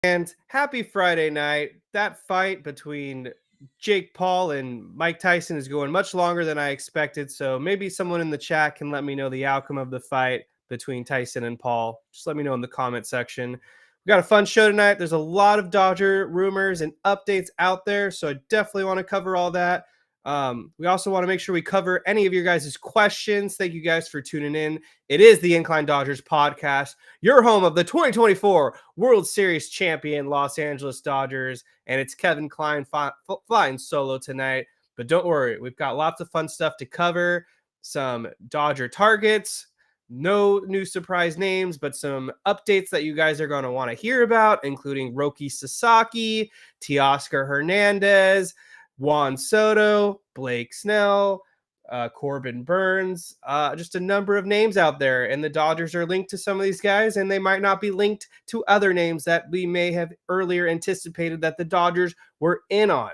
And happy Friday night. That fight between Jake Paul and Mike Tyson is going much longer than I expected. So maybe someone in the chat can let me know the outcome of the fight between Tyson and Paul. Just let me know in the comment section. We got a fun show tonight. There's a lot of Dodger rumors and updates out there. So I definitely want to cover all that. We also want to make sure we cover any of your guys' questions. Thank you guys for tuning in. It is the Incline Dodgers podcast, your home of the 2024 World Series champion Los Angeles Dodgers, and it's Kevin Klein flying solo tonight. But don't worry, we've got lots of fun stuff to cover, some Dodger targets, no new surprise names, but some updates that you guys are going to want to hear about, including Roki Sasaki, Teoscar Hernandez, Juan Soto, Blake Snell, Corbin Burnes, just a number of names out there. And the Dodgers are linked to some of these guys, and they might not be linked to other names that we may have earlier anticipated that the Dodgers were in on.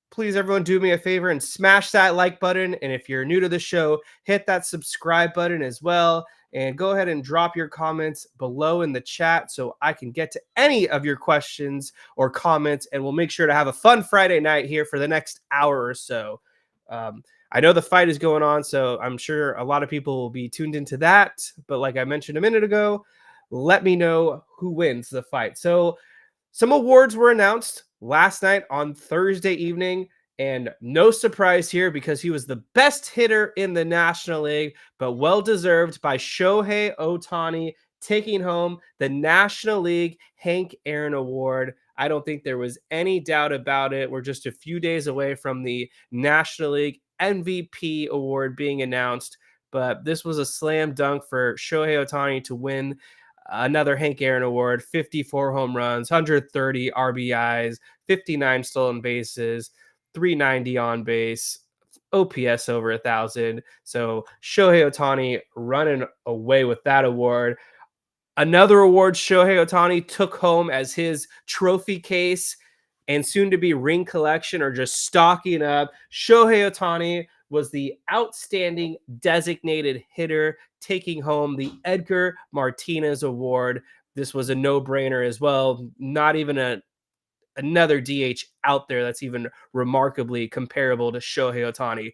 Please, everyone, do me a favor and smash that like button. And if you're new to the show, hit that subscribe button as well. And go ahead and drop your comments below in the chat so I can get to any of your questions or comments. And we'll make sure to have a fun Friday night here for the next hour or so. I know the fight is going on, so I'm sure a lot of people will be tuned into that. But like I mentioned a minute ago, let me know who wins the fight. So some awards were announced last night on Thursday evening, and no surprise here because he was the best hitter in the National League, but well-deserved by Shohei Ohtani, taking home the National League Hank Aaron Award. I don't think there was any doubt about it. We're just a few days away from the National League MVP award being announced, but this was a slam dunk for Shohei Ohtani to win another Hank Aaron Award, 54 home runs, 130 RBIs, 59 stolen bases, 390 on base, OPS over 1,000. So Shohei Ohtani running away with that award. Another award Shohei Ohtani took home as his trophy case and soon to be ring collection or just stocking up. Shohei Ohtani was the outstanding designated hitter, taking home the Edgar Martinez Award. This was a no-brainer as well. Not even another DH out there that's even remarkably comparable to Shohei Ohtani.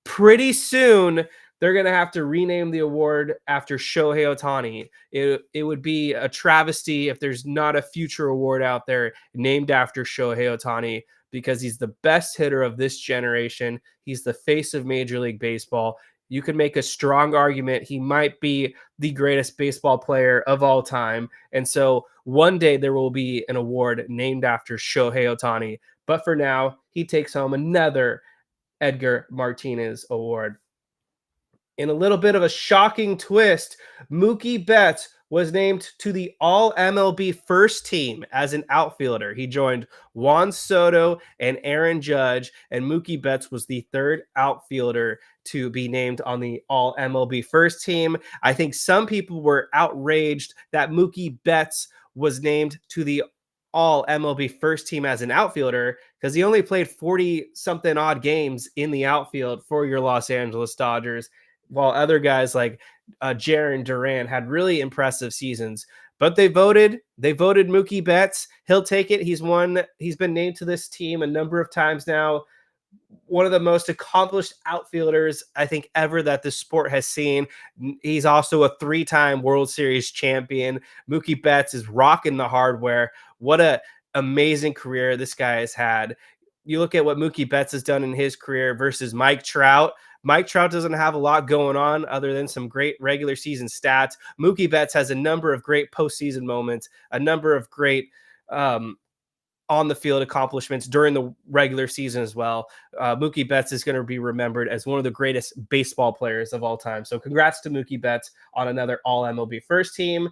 Pretty soon, they're going to have to rename the award after Shohei Ohtani. It would be a travesty if there's not a future award out there named after Shohei Ohtani, because he's the best hitter of this generation. He's the face of Major League Baseball. You can make a strong argument he might be the greatest baseball player of all time. And so one day there will be an award named after Shohei Ohtani. But for now, he takes home another Edgar Martinez Award. In a little bit of a shocking twist, Mookie Betts was named to the All-MLB first team as an outfielder. He joined Juan Soto and Aaron Judge, and Mookie Betts was the third outfielder to be named on the All-MLB first team. I think some people were outraged that Mookie Betts was named to the All-MLB first team as an outfielder because he only played 40-something odd games in the outfield for your Los Angeles Dodgers, while other guys like Jarren Duran had really impressive seasons. But they voted Mookie Betts. He'll take it. He's been named to this team a number of times now. One of the most accomplished outfielders, I think, ever that the sport has seen. He's also a 3-time World Series champion. Mookie Betts is rocking the hardware. What a amazing career this guy has had. You look at what Mookie Betts has done in his career versus Mike Trout. Mike Trout doesn't have a lot going on other than some great regular season stats. Mookie Betts has a number of great postseason moments, a number of great on the field accomplishments during the regular season as well. Mookie Betts is going to be remembered as one of the greatest baseball players of all time. So congrats to Mookie Betts on another All-MLB first team.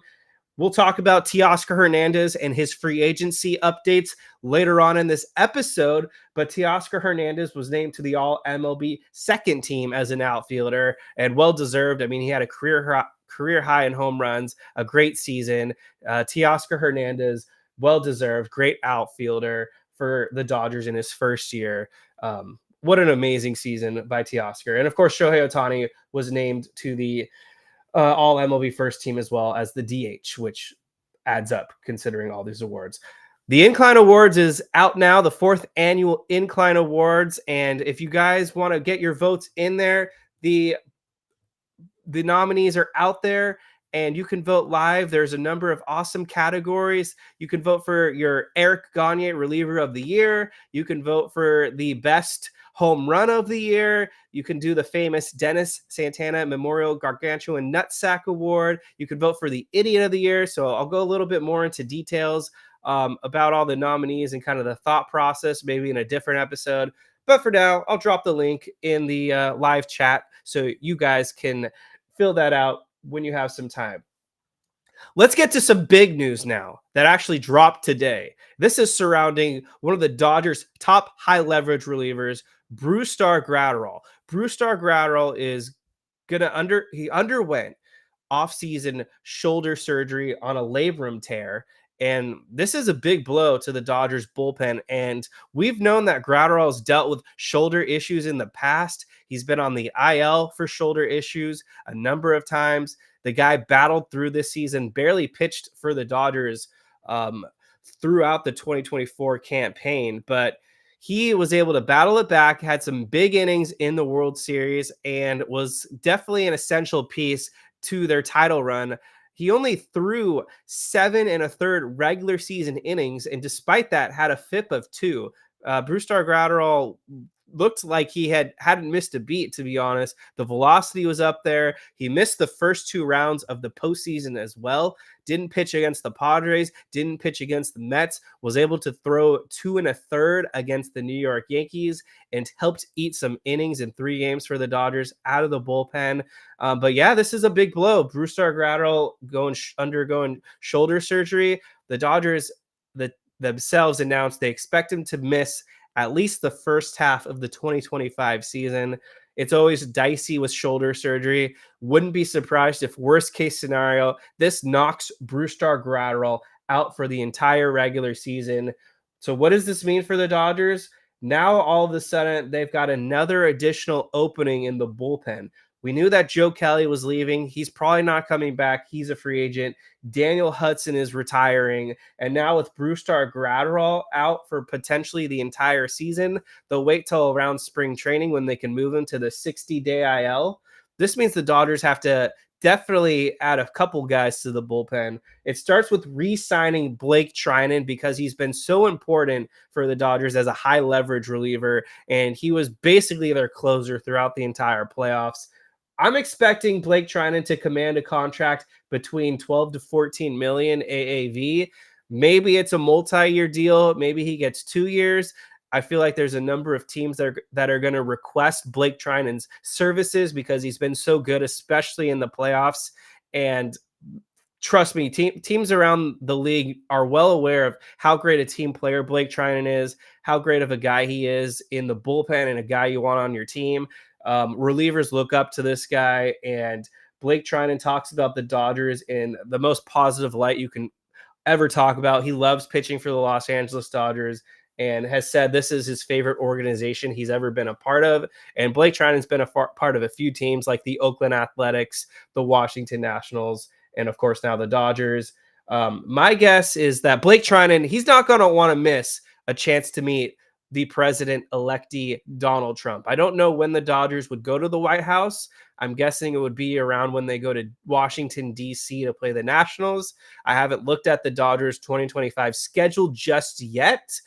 We'll talk about Teoscar Hernandez and his free agency updates later on in this episode, but Teoscar Hernandez was named to the All-MLB second team as an outfielder, and well-deserved. I mean, he had a career high in home runs, a great season. Teoscar Hernandez, well-deserved, great outfielder for the Dodgers in his first year. What an amazing season by Teoscar. And, of course, Shohei Ohtani was named to the All-MLB first team as well as the DH, which adds up considering all these awards. The Incline Awards is out now, the 4th annual Incline Awards. And if you guys want to get your votes in there, the nominees are out there and you can vote live. There's a number of awesome categories. You can vote for your Eric Gagne reliever of the year. You can vote for the best home run of the year. You can do the famous Dennis Santana Memorial Gargantuan Nutsack Award. You can vote for the idiot of the year. So I'll go a little bit more into details about all the nominees and kind of the thought process, maybe in a different episode. But for now, I'll drop the link in the live chat so you guys can fill that out when you have some time. Let's get to some big news now that actually dropped today. This is surrounding one of the Dodgers' top high leverage relievers, Brusdar Graterol. Brusdar Graterol is he underwent offseason shoulder surgery on a labrum tear. And this is a big blow to the Dodgers bullpen. And we've known that Graterol has dealt with shoulder issues in the past. He's been on the IL for shoulder issues a number of times. The guy battled through this season, barely pitched for the Dodgers throughout the 2024 campaign, but he was able to battle it back, had some big innings in the World Series, and was definitely an essential piece to their title run. He only threw 7 1/3 regular season innings, and despite that, had a FIP of 2. Brusdar Graterol looked like he hadn't missed a beat, to be honest. The velocity was up there. He missed the first 2 rounds of the postseason as well. Didn't pitch against the Padres, didn't pitch against the Mets, was able to throw 2 1/3 against the New York Yankees, and helped eat some innings in 3 games for the Dodgers out of the bullpen. But yeah, this is a big blow. Brusdar Graterol undergoing shoulder surgery. The Dodgers themselves announced they expect him to miss at least the first half of the 2025 season. It's always dicey with shoulder surgery. Wouldn't be surprised if, worst case scenario, this knocks Brusdar Graterol out for the entire regular season. So what does this mean for the Dodgers? Now, all of a sudden, they've got another additional opening in the bullpen. We knew that Joe Kelly was leaving. He's probably not coming back. He's a free agent. Daniel Hudson is retiring. And now with Brusdar Graterol out for potentially the entire season, they'll wait till around spring training when they can move him to the 60-day IL. This means the Dodgers have to definitely add a couple guys to the bullpen. It starts with re-signing Blake Trinan because he's been so important for the Dodgers as a high leverage reliever, and he was basically their closer throughout the entire playoffs. I'm expecting Blake Trinan to command a contract between 12 to 14 million AAV. Maybe it's a multi-year deal. Maybe he gets 2 years. I feel like there's a number of teams that are going to request Blake Trinan's services because he's been so good, especially in the playoffs. And trust me, teams around the league are well aware of how great a team player Blake Trinan is, how great of a guy he is in the bullpen, and a guy you want on your team. Relievers look up to this guy, and Blake Trinan talks about the Dodgers in the most positive light you can ever talk about. He loves pitching for the Los Angeles Dodgers and has said this is his favorite organization he's ever been a part of. And Blake Trinan's been a part of a few teams like the Oakland Athletics, the Washington Nationals, and of course now the Dodgers. My guess is that Blake Trinan, he's not going to want to miss a chance to meet the president-electee Donald Trump. I don't know when the Dodgers would go to the White House. I'm guessing it would be around when they go to Washington, D.C. to play the Nationals. I haven't looked at the Dodgers 2025 schedule just yet,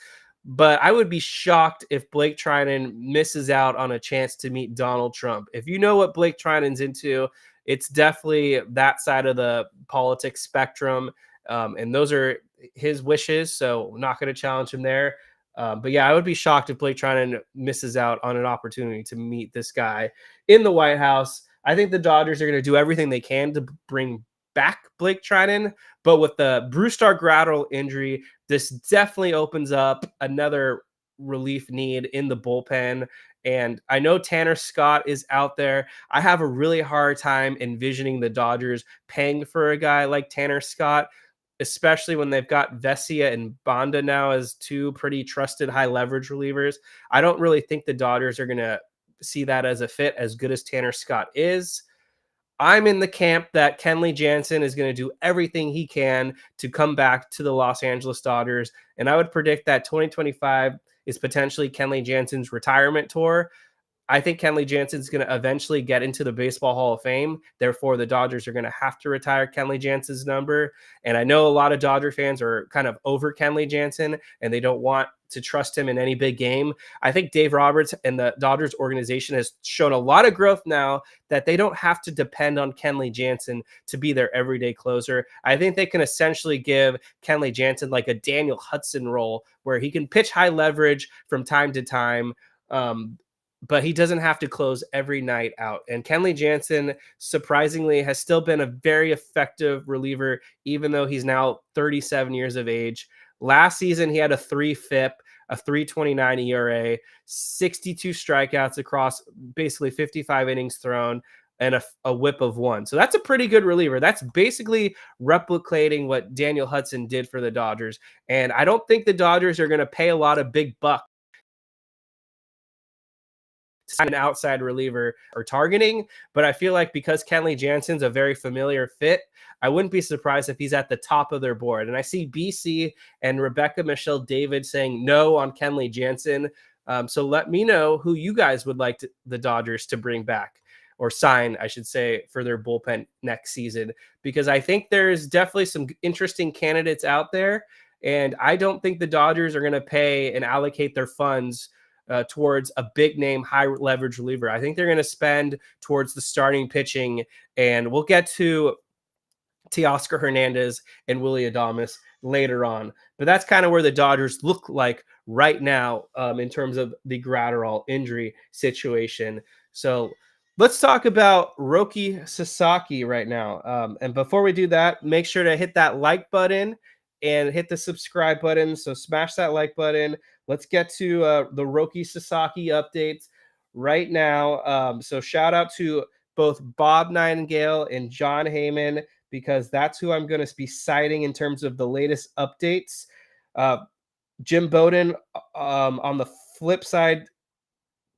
but I would be shocked if Blake Trinan misses out on a chance to meet Donald Trump. If you know what Blake Trinan's into, it's definitely that side of the politics spectrum, and those are his wishes, so I'm not going to challenge him there. But yeah, I would be shocked if Blake Trinan misses out on an opportunity to meet this guy in the White House. I think the Dodgers are going to do everything they can to bring back Blake Trinan, but with the Brusdar Graterol injury, this definitely opens up another relief need in the bullpen. And I know Tanner Scott is out there. I have a really hard time envisioning the Dodgers paying for a guy like Tanner Scott, especially when they've got Vesia and Banda now as 2 pretty trusted high leverage relievers. I don't really think the Dodgers are going to see that as a fit, as good as Tanner Scott is. I'm in the camp that Kenley Jansen is going to do everything he can to come back to the Los Angeles Dodgers. And I would predict that 2025 is potentially Kenley Jansen's retirement tour. I think Kenley Jansen's going to eventually get into the Baseball Hall of Fame. Therefore, the Dodgers are going to have to retire Kenley Jansen's number. And I know a lot of Dodger fans are kind of over Kenley Jansen and they don't want to trust him in any big game. I think Dave Roberts and the Dodgers organization has shown a lot of growth now that they don't have to depend on Kenley Jansen to be their everyday closer. I think they can essentially give Kenley Jansen like a Daniel Hudson role where he can pitch high leverage from time to time. But he doesn't have to close every night out. And Kenley Jansen, surprisingly, has still been a very effective reliever, even though he's now 37 years of age. Last season, he had a 3 FIP, a 3.29 ERA, 62 strikeouts across basically 55 innings thrown, and a whip of 1. So that's a pretty good reliever. That's basically replicating what Daniel Hudson did for the Dodgers. And I don't think the Dodgers are going to pay a lot of big bucks an outside reliever or targeting, but I feel like because Kenley Jansen's a very familiar fit, I wouldn't be surprised if he's at the top of their board. And I see BC and Rebecca Michelle David saying no on Kenley Jansen. So let me know who you guys would like the Dodgers to bring back or sign, I should say, for their bullpen next season, because I think there's definitely some interesting candidates out there. And I don't think the Dodgers are going to pay and allocate their funds towards a big name, high leverage reliever. I think they're going to spend towards the starting pitching, and we'll get to Teoscar Hernandez and Willy Adames later on. But that's kind of where the Dodgers look like right now in terms of the Graterol injury situation. So let's talk about Roki Sasaki right now. And before we do that, make sure to hit that like button and hit the subscribe button. So smash that like button. Let's get to the Roki Sasaki updates right now. So shout out to both Bob Nightingale and John Heyman, because that's who I'm going to be citing in terms of the latest updates. Jim Bowden, on the flip side,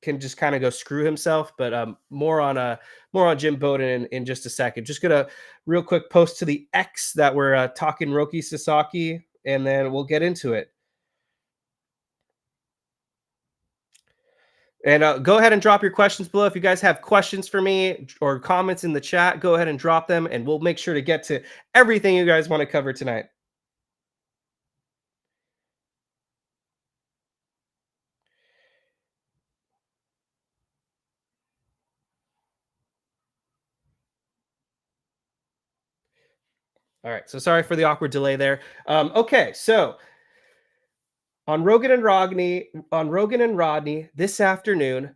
can just kind of go screw himself, but more on Jim Bowden in just a second. Just gonna real quick post to the X that we're talking Roki Sasaki, and then we'll get into it. And go ahead and drop your questions below. If you guys have questions for me or comments in the chat, go ahead and drop them, and we'll make sure to get to everything you guys want to cover tonight. All right, so sorry for the awkward delay there. Okay, so on Rogan and Rodney this afternoon,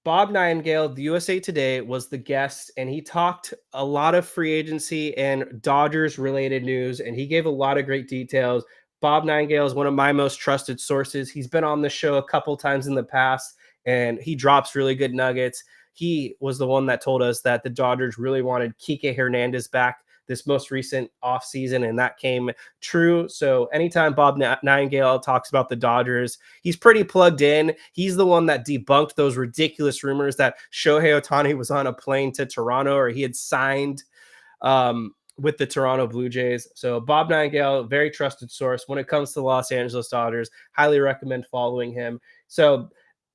Bob Nightingale, the USA Today, was the guest, and he talked a lot of free agency and Dodgers related news, and he gave a lot of great details. Bob Nightingale is one of my most trusted sources. He's been on the show a couple times in the past, and he drops really good nuggets. He was the one that told us that the Dodgers really wanted Kike Hernandez back this most recent offseason, and that came true. So anytime Bob Nightingale talks about the Dodgers, he's pretty plugged in. He's the one that debunked those ridiculous rumors that Shohei Ohtani was on a plane to Toronto, or he had signed with the Toronto Blue Jays. So Bob Nightingale, very trusted source when it comes to the Los Angeles Dodgers. Highly recommend following him. So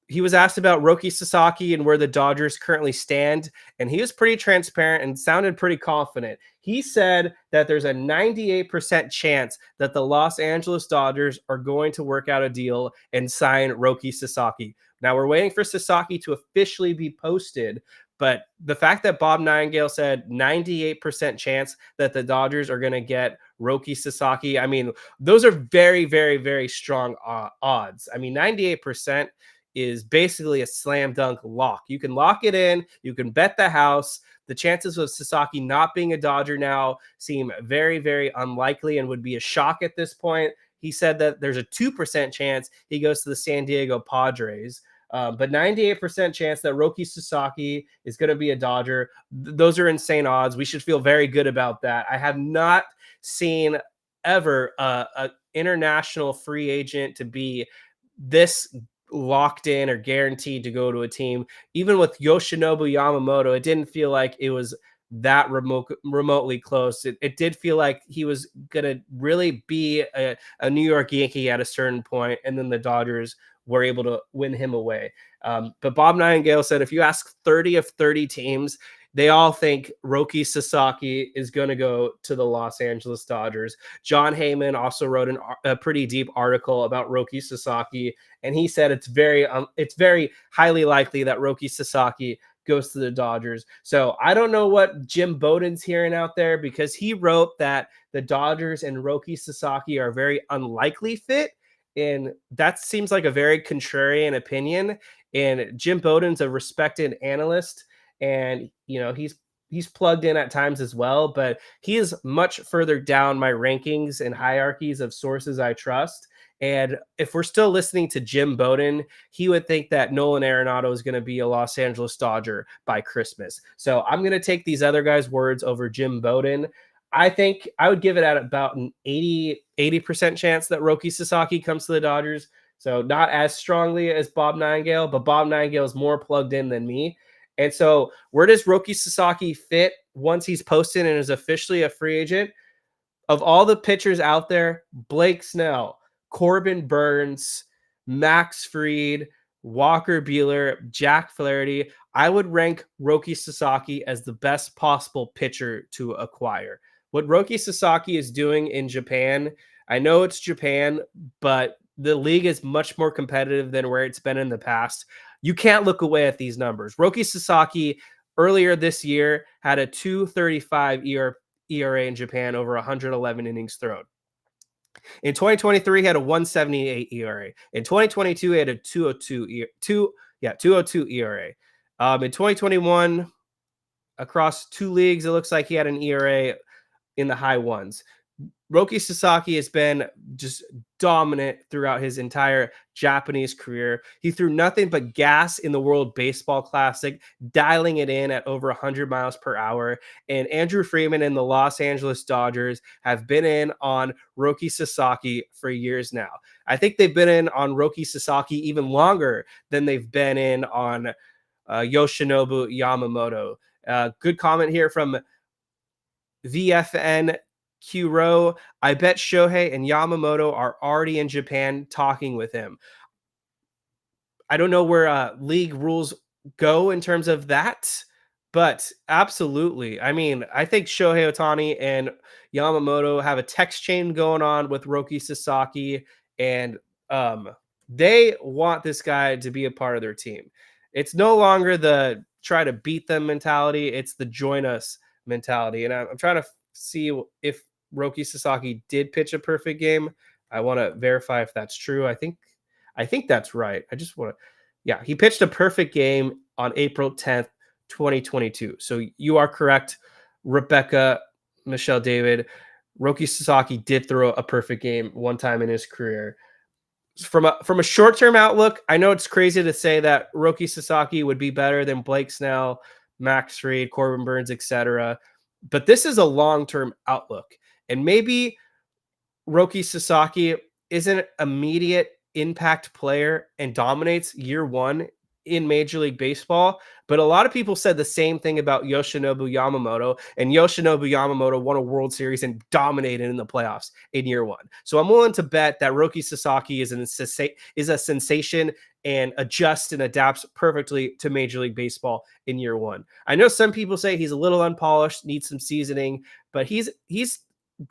he was asked about Roki Sasaki and where the Dodgers currently stand, and he was pretty transparent and sounded pretty confident. He said that there's a 98% chance that the Los Angeles Dodgers are going to work out a deal and sign Roki Sasaki. Now, we're waiting for Sasaki to officially be posted, but the fact that Bob Nightingale said 98% chance that the Dodgers are going to get Roki Sasaki, I mean, those are very, very, very strong odds. I mean, 98% is basically a slam dunk lock. You can lock it in. You can bet the house. The chances of Sasaki not being a Dodger now seem very, very unlikely and would be a shock at this point. He said that there's a 2% chance he goes to the San Diego Padres. But 98% chance that Roki Sasaki is going to be a Dodger. Those are insane odds. We should feel very good about that. I have not seen ever an international free agent to be this locked in or guaranteed to go to a team. Even with Yoshinobu Yamamoto, it didn't feel like it was that remotely close. It did feel like he was going to really be a New York Yankee at a certain point, and then the Dodgers were able to win him away. But Bob Nightingale said if you ask 30 of 30 teams, they all think Roki Sasaki is going to go to the Los Angeles Dodgers. John Heyman also wrote a pretty deep article about Roki Sasaki, and he said it's very highly likely that Roki Sasaki goes to the Dodgers. So I don't know what Jim Bowden's hearing out there, because he wrote that the Dodgers and Roki Sasaki are a very unlikely fit. And that seems like a very contrarian opinion. And Jim Bowden's a respected analyst, and he's plugged in at times as well, but he is much further down my rankings and hierarchies of sources I trust. And if we're still listening to Jim Bowden, he would think that Nolan Arenado is going to be a Los Angeles Dodger by Christmas. So I'm going to take these other guys' words over Jim Bowden. I think I would give it at about an 80% chance that Roki Sasaki comes to the Dodgers. So not as strongly as Bob Nightingale, but Bob Nightingale is more plugged in than me. And so where does Roki Sasaki fit once he's posted and is officially a free agent? Of all the pitchers out there, Blake Snell, Corbin Burnes, Max Fried, Walker Buehler, Jack Flaherty, I would rank Roki Sasaki as the best possible pitcher to acquire. What Roki Sasaki is doing in Japan, I know it's Japan, but the league is much more competitive than where it's been in the past. You can't look away at these numbers. Roki Sasaki earlier this year had a 2.35 ERA in Japan over 111 innings thrown. In 2023, he had a 1.78 ERA. In 2022, he had a 2.02 ERA. In 2021, across two leagues, it looks like he had an ERA in the high ones. Roki Sasaki has been just dominant throughout his entire Japanese career. He threw nothing but gas in the World Baseball Classic, dialing it in at over 100 miles per hour. And Andrew Freeman and the Los Angeles Dodgers have been in on Roki Sasaki for years now. I think they've been in on Roki Sasaki even longer than they've been in on Yoshinobu Yamamoto. Good comment here from VFN Q-Row. I bet Shohei and Yamamoto are already in Japan talking with him. I don't know where league rules go in terms of that, but absolutely. I mean, I think Shohei Ohtani and Yamamoto have a text chain going on with Roki Sasaki, and they want this guy to be a part of their team. It's no longer the try to beat them mentality. It's the join us mentality. And I'm trying to see if Roki Sasaki did pitch a perfect game. I want to verify if that's true. I think that's right. I just want to, yeah, he pitched a perfect game on April 10th, 2022. So you are correct, Rebecca, Michelle David. Roki Sasaki did throw a perfect game one time in his career. From a short-term outlook, I know it's crazy to say that Roki Sasaki would be better than Blake Snell, Max Fried, Corbin Burnes, etc. But this is a long-term outlook. And maybe Roki Sasaki isn't an immediate impact player and dominates year one in Major League Baseball, but a lot of people said the same thing about Yoshinobu Yamamoto, and Yoshinobu Yamamoto won a World Series and dominated in the playoffs in year one. So I'm willing to bet that Roki Sasaki is a sensation and adjusts and adapts perfectly to Major League Baseball in year one. I know some people say he's a little unpolished, needs some seasoning, but he's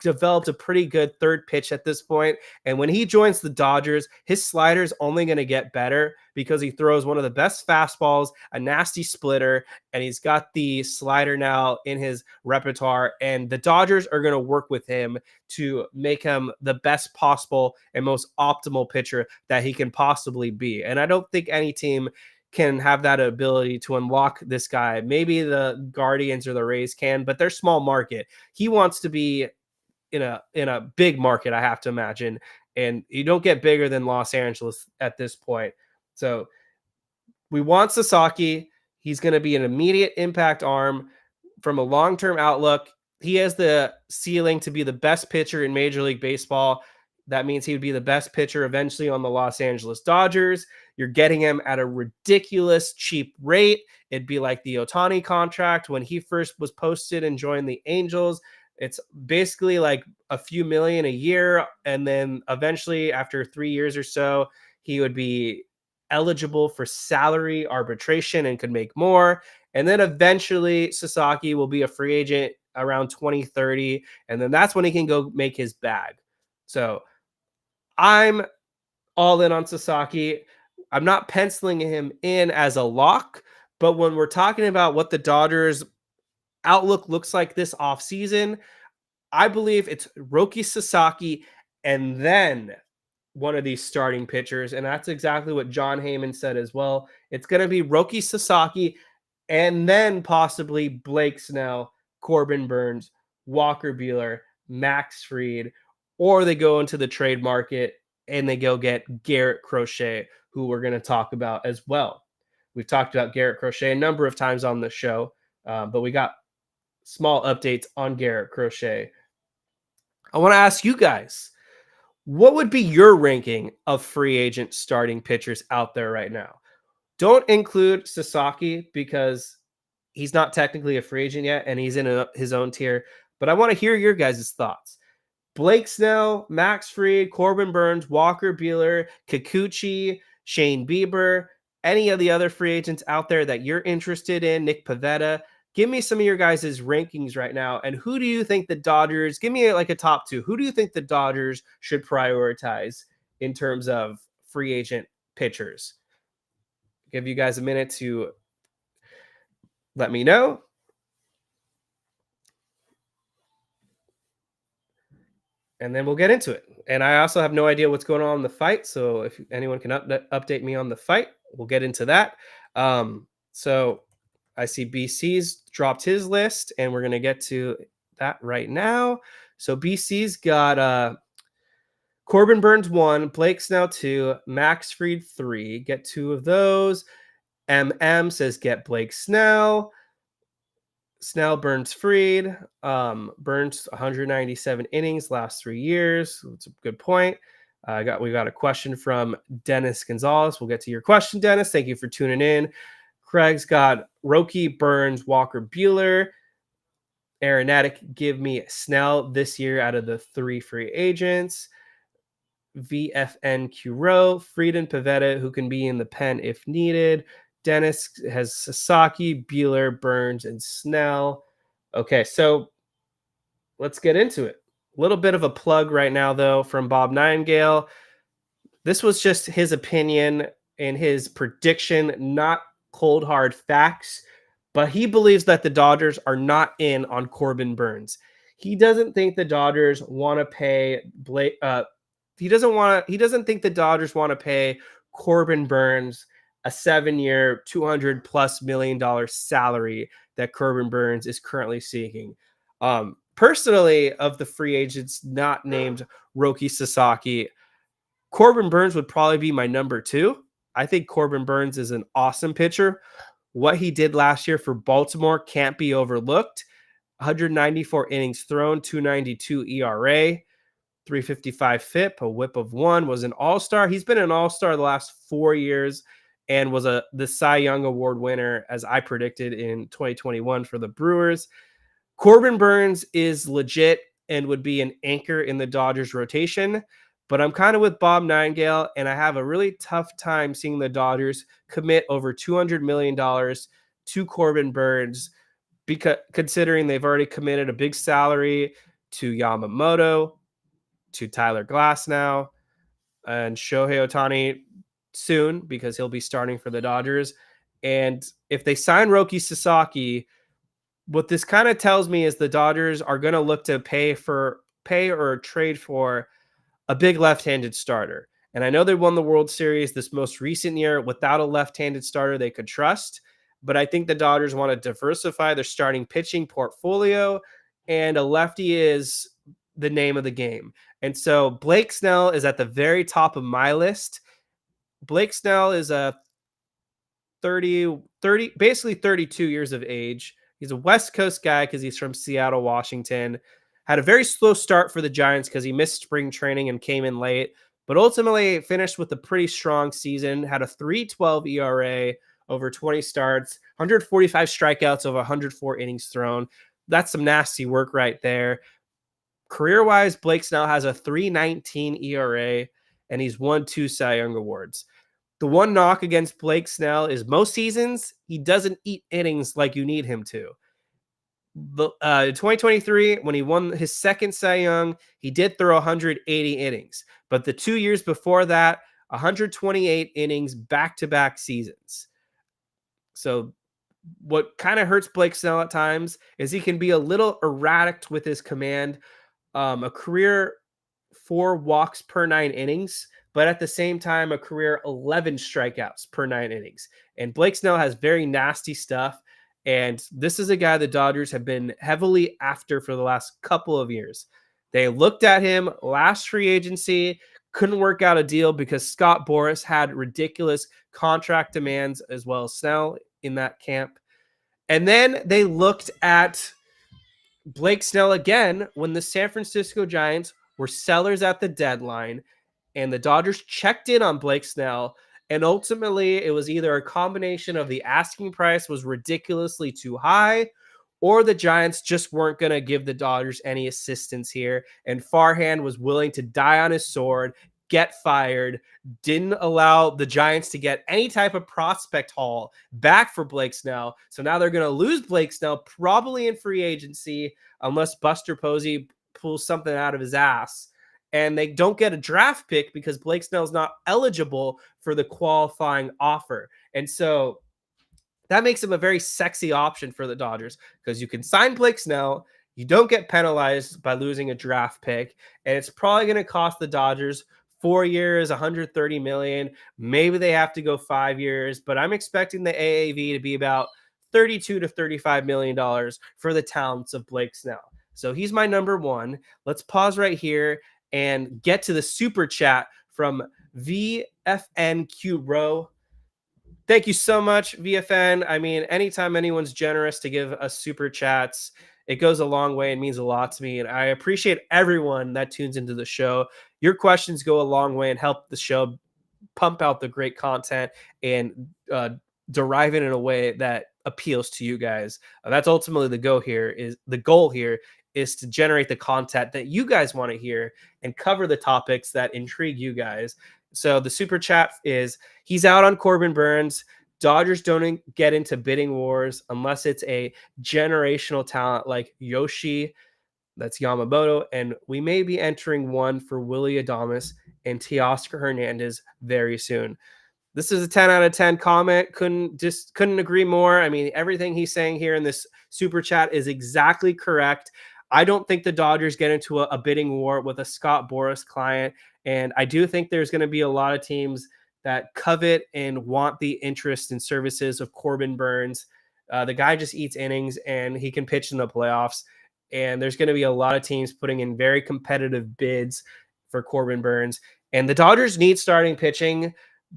developed a pretty good third pitch at this point. And when he joins the Dodgers, his slider is only going to get better because he throws one of the best fastballs, a nasty splitter, and he's got the slider now in his repertoire. And the Dodgers are going to work with him to make him the best possible and most optimal pitcher that he can possibly be. And I don't think any team can have that ability to unlock this guy. Maybe the Guardians or the Rays can, but they're small market. He wants to be in a big market, I have to imagine. And you don't get bigger than Los Angeles at this point. So we want Sasaki. He's going to be an immediate impact arm from a long-term outlook. He has the ceiling to be the best pitcher in Major League Baseball. That means he would be the best pitcher eventually on the Los Angeles Dodgers. You're getting him at a ridiculous cheap rate. It'd be like the Ohtani contract when he first was posted and joined the Angels. It's basically like a few million a year. And then eventually, after 3 years or so, he would be eligible for salary arbitration and could make more. And then eventually, Sasaki will be a free agent around 2030. And then that's when he can go make his bag. So I'm all in on Sasaki. I'm not penciling him in as a lock, but when we're talking about what the Dodgers outlook looks like this offseason, I believe it's Roki Sasaki and then one of these starting pitchers. And that's exactly what John Heyman said as well. It's going to be Roki Sasaki and then possibly Blake Snell, Corbin Burnes, Walker Buehler, Max Fried, or they go into the trade market and they go get Garrett Crochet, who we're going to talk about as well. We've talked about Garrett Crochet a number of times on the show, but we got small updates on Garrett Crochet. I want to ask you guys, what would be your ranking of free agent starting pitchers out there right now? Don't include Sasaki because he's not technically a free agent yet and he's in his own tier, but I want to hear your guys' thoughts. Blake Snell, Max Fried, Corbin Burnes, Walker Buehler, Kikuchi, Shane Bieber, any of the other free agents out there that you're interested in, Nick Pivetta. Give me some of your guys' rankings right now. And who do you think the Dodgers, give me like a top two. Who do you think the Dodgers should prioritize in terms of free agent pitchers? Give you guys a minute to let me know. And then we'll get into it. And I also have no idea what's going on in the fight. So if anyone can update me on the fight, we'll get into that. So I see BC's dropped his list, and we're going to get to that right now. So BC's got Corbin Burnes 1, Blake Snell 2, Max Fried 3. Get 2 of those. MM says get Blake Snell. Snell, Burnes, Fried. Burnes 197 innings last 3 years. That's a good point. We got a question from Dennis Gonzalez. We'll get to your question, Dennis. Thank you for tuning in. Craig's got Roki, Burnes, Walker, Buehler. Aeronatic, give me Snell this year out of the 3 free agents. VFN Curo, Fried and Pivetta, who can be in the pen if needed. Dennis has Sasaki, Buehler, Burnes, and Snell. Okay, so let's get into it. A little bit of a plug right now, though, from Bob Nightingale. This was just his opinion and his prediction, not cold, hard facts. But he believes that the Dodgers are not in on Corbin Burnes. He doesn't think the Dodgers want to pay Blake. He doesn't think the Dodgers want to pay Corbin Burnes a 7-year, $200+ million salary that Corbin Burnes is currently seeking. Personally, of the free agents not named Roki Sasaki, Corbin Burnes would probably be my number 2. I think Corbin Burnes is an awesome pitcher. What he did last year for Baltimore can't be overlooked. 194 innings thrown, 292 ERA, 355 FIP, a whip of 1, was an all-star. He's been an all-star the last 4 years and was the Cy Young Award winner, as I predicted in 2021 for the Brewers. Corbin Burnes is legit and would be an anchor in the Dodgers rotation, but I'm kind of with Bob Nightingale, and I have a really tough time seeing the Dodgers commit over $200 million to Corbin Burnes, because considering they've already committed a big salary to Yamamoto, to Tyler Glasnow, and Shohei Ohtani soon, because he'll be starting for the Dodgers. And if they sign Roki Sasaki, what this kind of tells me is the Dodgers are going to look to pay or trade for a big left-handed starter. And I know they won the World Series this most recent year without a left-handed starter they could trust, but I think the Dodgers want to diversify their starting pitching portfolio, and a lefty is the name of the game. And so Blake Snell is at the very top of my list. Blake Snell is a 32 years of age. He's a West Coast guy because he's from Seattle, Washington. Had a very slow start for the Giants because he missed spring training and came in late, but ultimately finished with a pretty strong season. Had a 3.12 ERA over 20 starts, 145 strikeouts over 104 innings thrown. That's some nasty work right there. Career-wise, Blake Snell has a 3.19 ERA, and he's won 2 Cy Young Awards. The one knock against Blake Snell is most seasons, he doesn't eat innings like you need him to. In 2023, when he won his second Cy Young, he did throw 180 innings. But the 2 years before that, 128 innings back-to-back seasons. So what kind of hurts Blake Snell at times is he can be a little erratic with his command. A career 4 walks per 9 innings, but at the same time, a career 11 strikeouts per 9 innings. And Blake Snell has very nasty stuff. And this is a guy the Dodgers have been heavily after for the last couple of years. They looked at him last free agency, couldn't work out a deal because Scott Boras had ridiculous contract demands as well as Snell in that camp. And then they looked at Blake Snell again when the San Francisco Giants were sellers at the deadline, and the Dodgers checked in on Blake Snell, and ultimately it was either a combination of the asking price was ridiculously too high, or the Giants just weren't going to give the Dodgers any assistance here, and Farhan was willing to die on his sword, get fired, didn't allow the Giants to get any type of prospect haul back for Blake Snell. So now they're going to lose Blake Snell probably in free agency unless Buster Posey pulls something out of his ass. And they don't get a draft pick because Blake Snell's not eligible for the qualifying offer. And so that makes him a very sexy option for the Dodgers because you can sign Blake Snell. You don't get penalized by losing a draft pick. And it's probably going to cost the Dodgers 4 years, $130 million. Maybe they have to go 5 years, but I'm expecting the AAV to be about $32 to $35 million for the talents of Blake Snell. So he's my number one. Let's pause right here and get to the super chat from VFNQ Row. Thank you so much, VFN. I mean, anytime anyone's generous to give us super chats, it goes a long way and means a lot to me. And I appreciate everyone that tunes into the show. Your questions go a long way and help the show pump out the great content and derive it in a way that appeals to you guys. That's ultimately the goal here is to generate the content that you guys want to hear and cover the topics that intrigue you guys. So the super chat is, he's out on Corbin Burnes. Dodgers don't get into bidding wars unless it's a generational talent like Yoshi, that's Yamamoto, and we may be entering one for Willy Adames and Teoscar Hernandez very soon. This is a 10 out of 10 comment. Couldn't agree more. I mean, everything he's saying here in this super chat is exactly correct. I don't think the Dodgers get into a bidding war with a Scott Boras client. And I do think there's going to be a lot of teams that covet and want the interest and services of Corbin Burnes. The guy just eats innings and he can pitch in the playoffs. And there's going to be a lot of teams putting in very competitive bids for Corbin Burnes. And the Dodgers need starting pitching,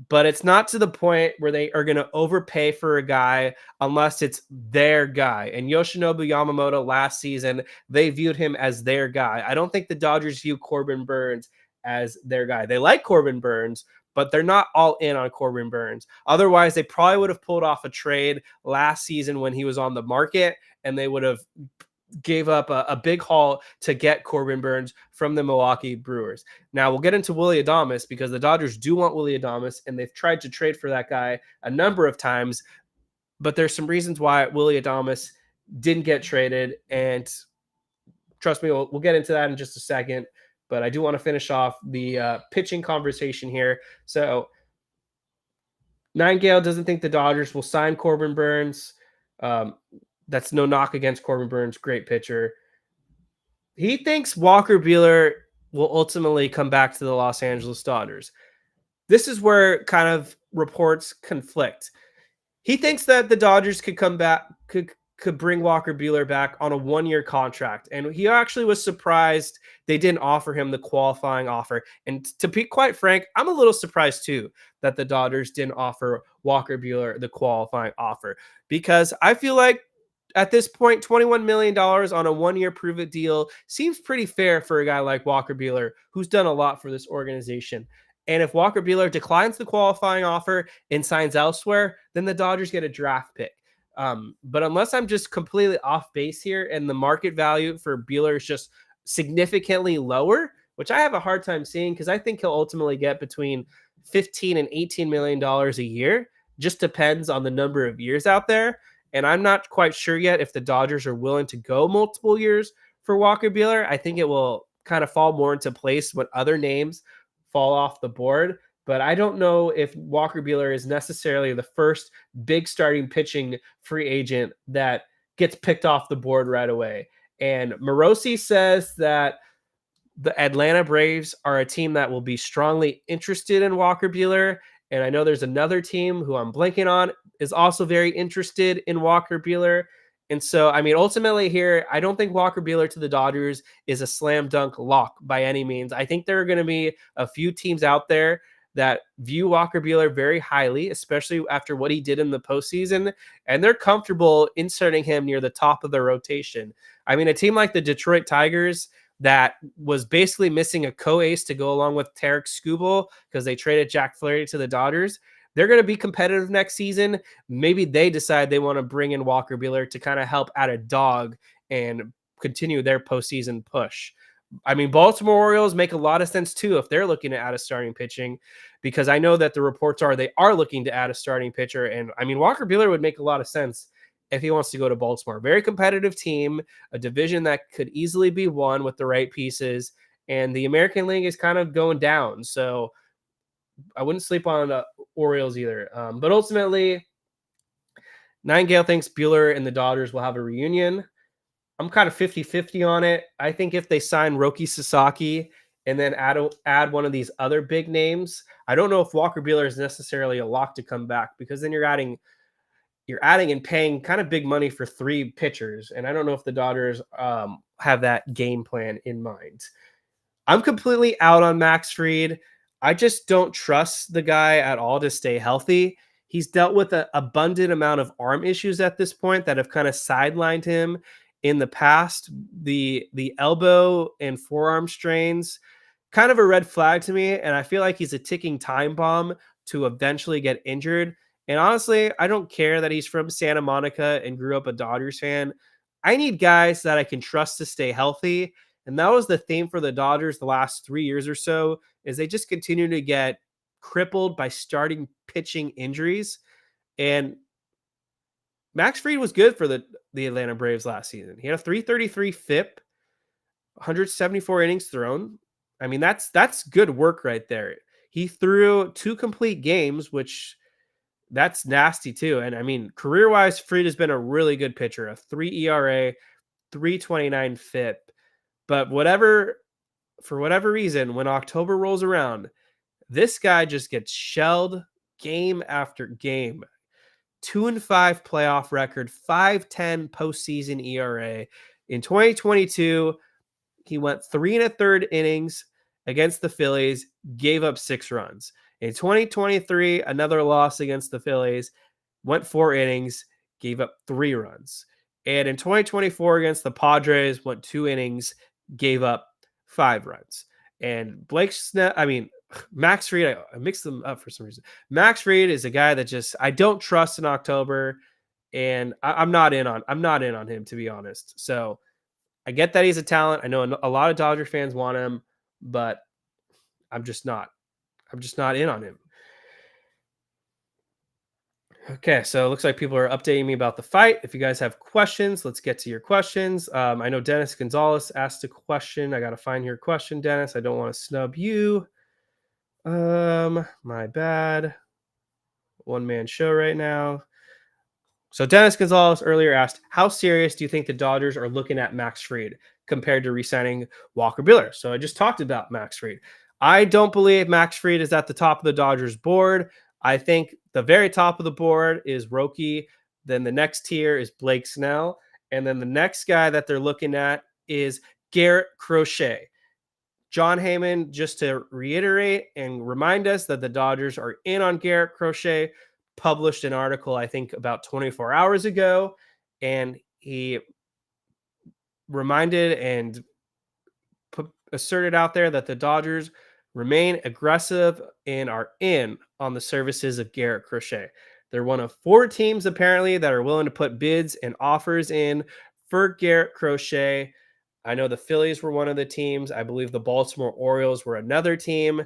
but it's not to the point where they are going to overpay for a guy unless it's their guy. And Yoshinobu Yamamoto last season, they viewed him as their guy. I don't think the Dodgers view Corbin Burnes as their guy. They like Corbin Burnes, but they're not all in on Corbin Burnes. Otherwise, they probably would have pulled off a trade last season when he was on the market, and they would have gave up a big haul to get Corbin Burnes from the Milwaukee Brewers. Now we'll get into Willy Adames because the Dodgers do want Willy Adames and they've tried to trade for that guy a number of times, but there's some reasons why Willy Adames didn't get traded. And trust me, we'll get into that in just a second, but I do want to finish off the pitching conversation here. So Nightingale doesn't think the Dodgers will sign Corbin Burnes. That's no knock against Corbin Burnes, great pitcher. He thinks Walker Buehler will ultimately come back to the Los Angeles Dodgers. This is where kind of reports conflict. He thinks that the Dodgers could come back, could bring Walker Buehler back on a 1-year contract. And he actually was surprised they didn't offer him the qualifying offer. And to be quite frank, I'm a little surprised too that the Dodgers didn't offer Walker Buehler the qualifying offer, because I feel like at this point, $21 million on a 1-year prove-it deal seems pretty fair for a guy like Walker Buehler, who's done a lot for this organization. And if Walker Buehler declines the qualifying offer and signs elsewhere, then the Dodgers get a draft pick. But unless I'm just completely off base here and the market value for Buehler is just significantly lower, which I have a hard time seeing because I think he'll ultimately get between $15 and $18 million a year. Just depends on the number of years out there. And I'm not quite sure yet if the Dodgers are willing to go multiple years for Walker Buehler. I think it will kind of fall more into place when other names fall off the board. But I don't know if Walker Buehler is necessarily the first big starting pitching free agent that gets picked off the board right away. And Morosi says that the Atlanta Braves are a team that will be strongly interested in Walker Buehler. And I know there's another team who I'm blanking on is also very interested in Walker Buehler. And so, I mean, ultimately here, I don't think Walker Buehler to the Dodgers is a slam dunk lock by any means. I think there are going to be a few teams out there that view Walker Buehler very highly, especially after what he did in the postseason, and they're comfortable inserting him near the top of the rotation. I mean, a team like the Detroit Tigers that was basically missing a co-ace to go along with Tarek Skubal because they traded Jack Flaherty to the Dodgers. They're going to be competitive next season. Maybe they decide they want to bring in Walker Buehler to kind of help add a dog and continue their postseason push. I mean, Baltimore Orioles make a lot of sense too if they're looking to add a starting pitching, because I know that the reports are they are looking to add a starting pitcher. And I mean, Walker Buehler would make a lot of sense if he wants to go to Baltimore. Very competitive team, a division that could easily be won with the right pieces. And the American League is kind of going down. So I wouldn't sleep on the Orioles either. But ultimately, Nightingale thinks Buehler and the Dodgers will have a reunion. I'm kind of 50-50 on it. I think if they sign Roki Sasaki and then add one of these other big names, I don't know if Walker Buehler is necessarily a lock to come back, because then you're adding and paying kind of big money for 3 pitchers. And I don't know if the Dodgers have that game plan in mind. I'm completely out on Max Fried. I just don't trust the guy at all to stay healthy. He's dealt with an abundant amount of arm issues at this point that have kind of sidelined him in the past. The elbow and forearm strains, kind of a red flag to me. And I feel like he's a ticking time bomb to eventually get injured. And honestly, I don't care that he's from Santa Monica and grew up a Dodgers fan. I need guys that I can trust to stay healthy. And that was the theme for the Dodgers the last 3 years or so, is they just continue to get crippled by starting pitching injuries. And Max Fried was good for the Atlanta Braves last season. He had a 333 FIP, 174 innings thrown. I mean, that's good work right there. He threw 2 complete games, which that's nasty too. And I mean, career-wise, Fried has been a really good pitcher, a 3 ERA, 329 FIP. But for whatever reason, when October rolls around, this guy just gets shelled game after game. 2-5 playoff record, 5.10 postseason ERA. In 2022, he went 3 1/3 innings against the Phillies, gave up 6 runs. In 2023, another loss against the Phillies, went 4 innings, gave up 3 runs. And in 2024 against the Padres, went 2 innings, gave up 5 runs. And Blake Snell, Max Fried, I mixed them up for some reason. Max Fried is a guy that just I don't trust in October, and I'm not in on him, to be honest. So I get that he's a talent. I know a lot of Dodger fans want him, but I'm just not in on him. Okay, so it looks like people are updating me about the fight. If you guys have questions, let's get to your questions. I know Dennis Gonzalez asked a question. I got to find your question, Dennis. I don't want to snub you. My bad. One-man show right now. So Dennis Gonzalez earlier asked, how serious do you think the Dodgers are looking at Max Fried compared to re-signing Walker Buehler? So I just talked about Max Fried. I don't believe Max Fried is at the top of the Dodgers board. I think the very top of the board is Roki. Then the next tier is Blake Snell. And then the next guy that they're looking at is Garrett Crochet. John Heyman, just to reiterate and remind us that the Dodgers are in on Garrett Crochet, published an article, I think, about 24 hours ago. And he reminded and asserted out there that the Dodgers remain aggressive and are in on the services of Garrett Crochet. They're one of 4 teams apparently that are willing to put bids and offers in for Garrett Crochet. I know the Phillies were one of the teams. I believe the Baltimore Orioles were another team.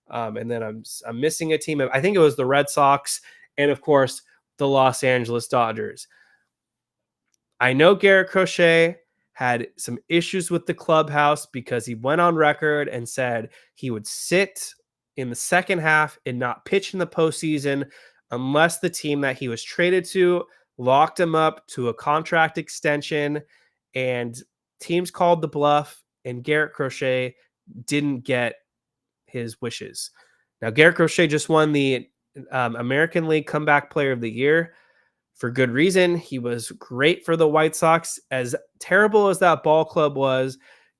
And then I'm missing a team. I think it was the Red Sox and, of course, the Los Angeles Dodgers. I know Garrett Crochet had some issues with the clubhouse because he went on record and said he would sit in the second half and not pitch in the postseason unless the team that he was traded to locked him up to a contract extension. And teams called the bluff, and Garrett Crochet didn't get his wishes. Now, Garrett Crochet just won the American League Comeback Player of the Year. For good reason. He was great for the White Sox. As terrible as that ball club was,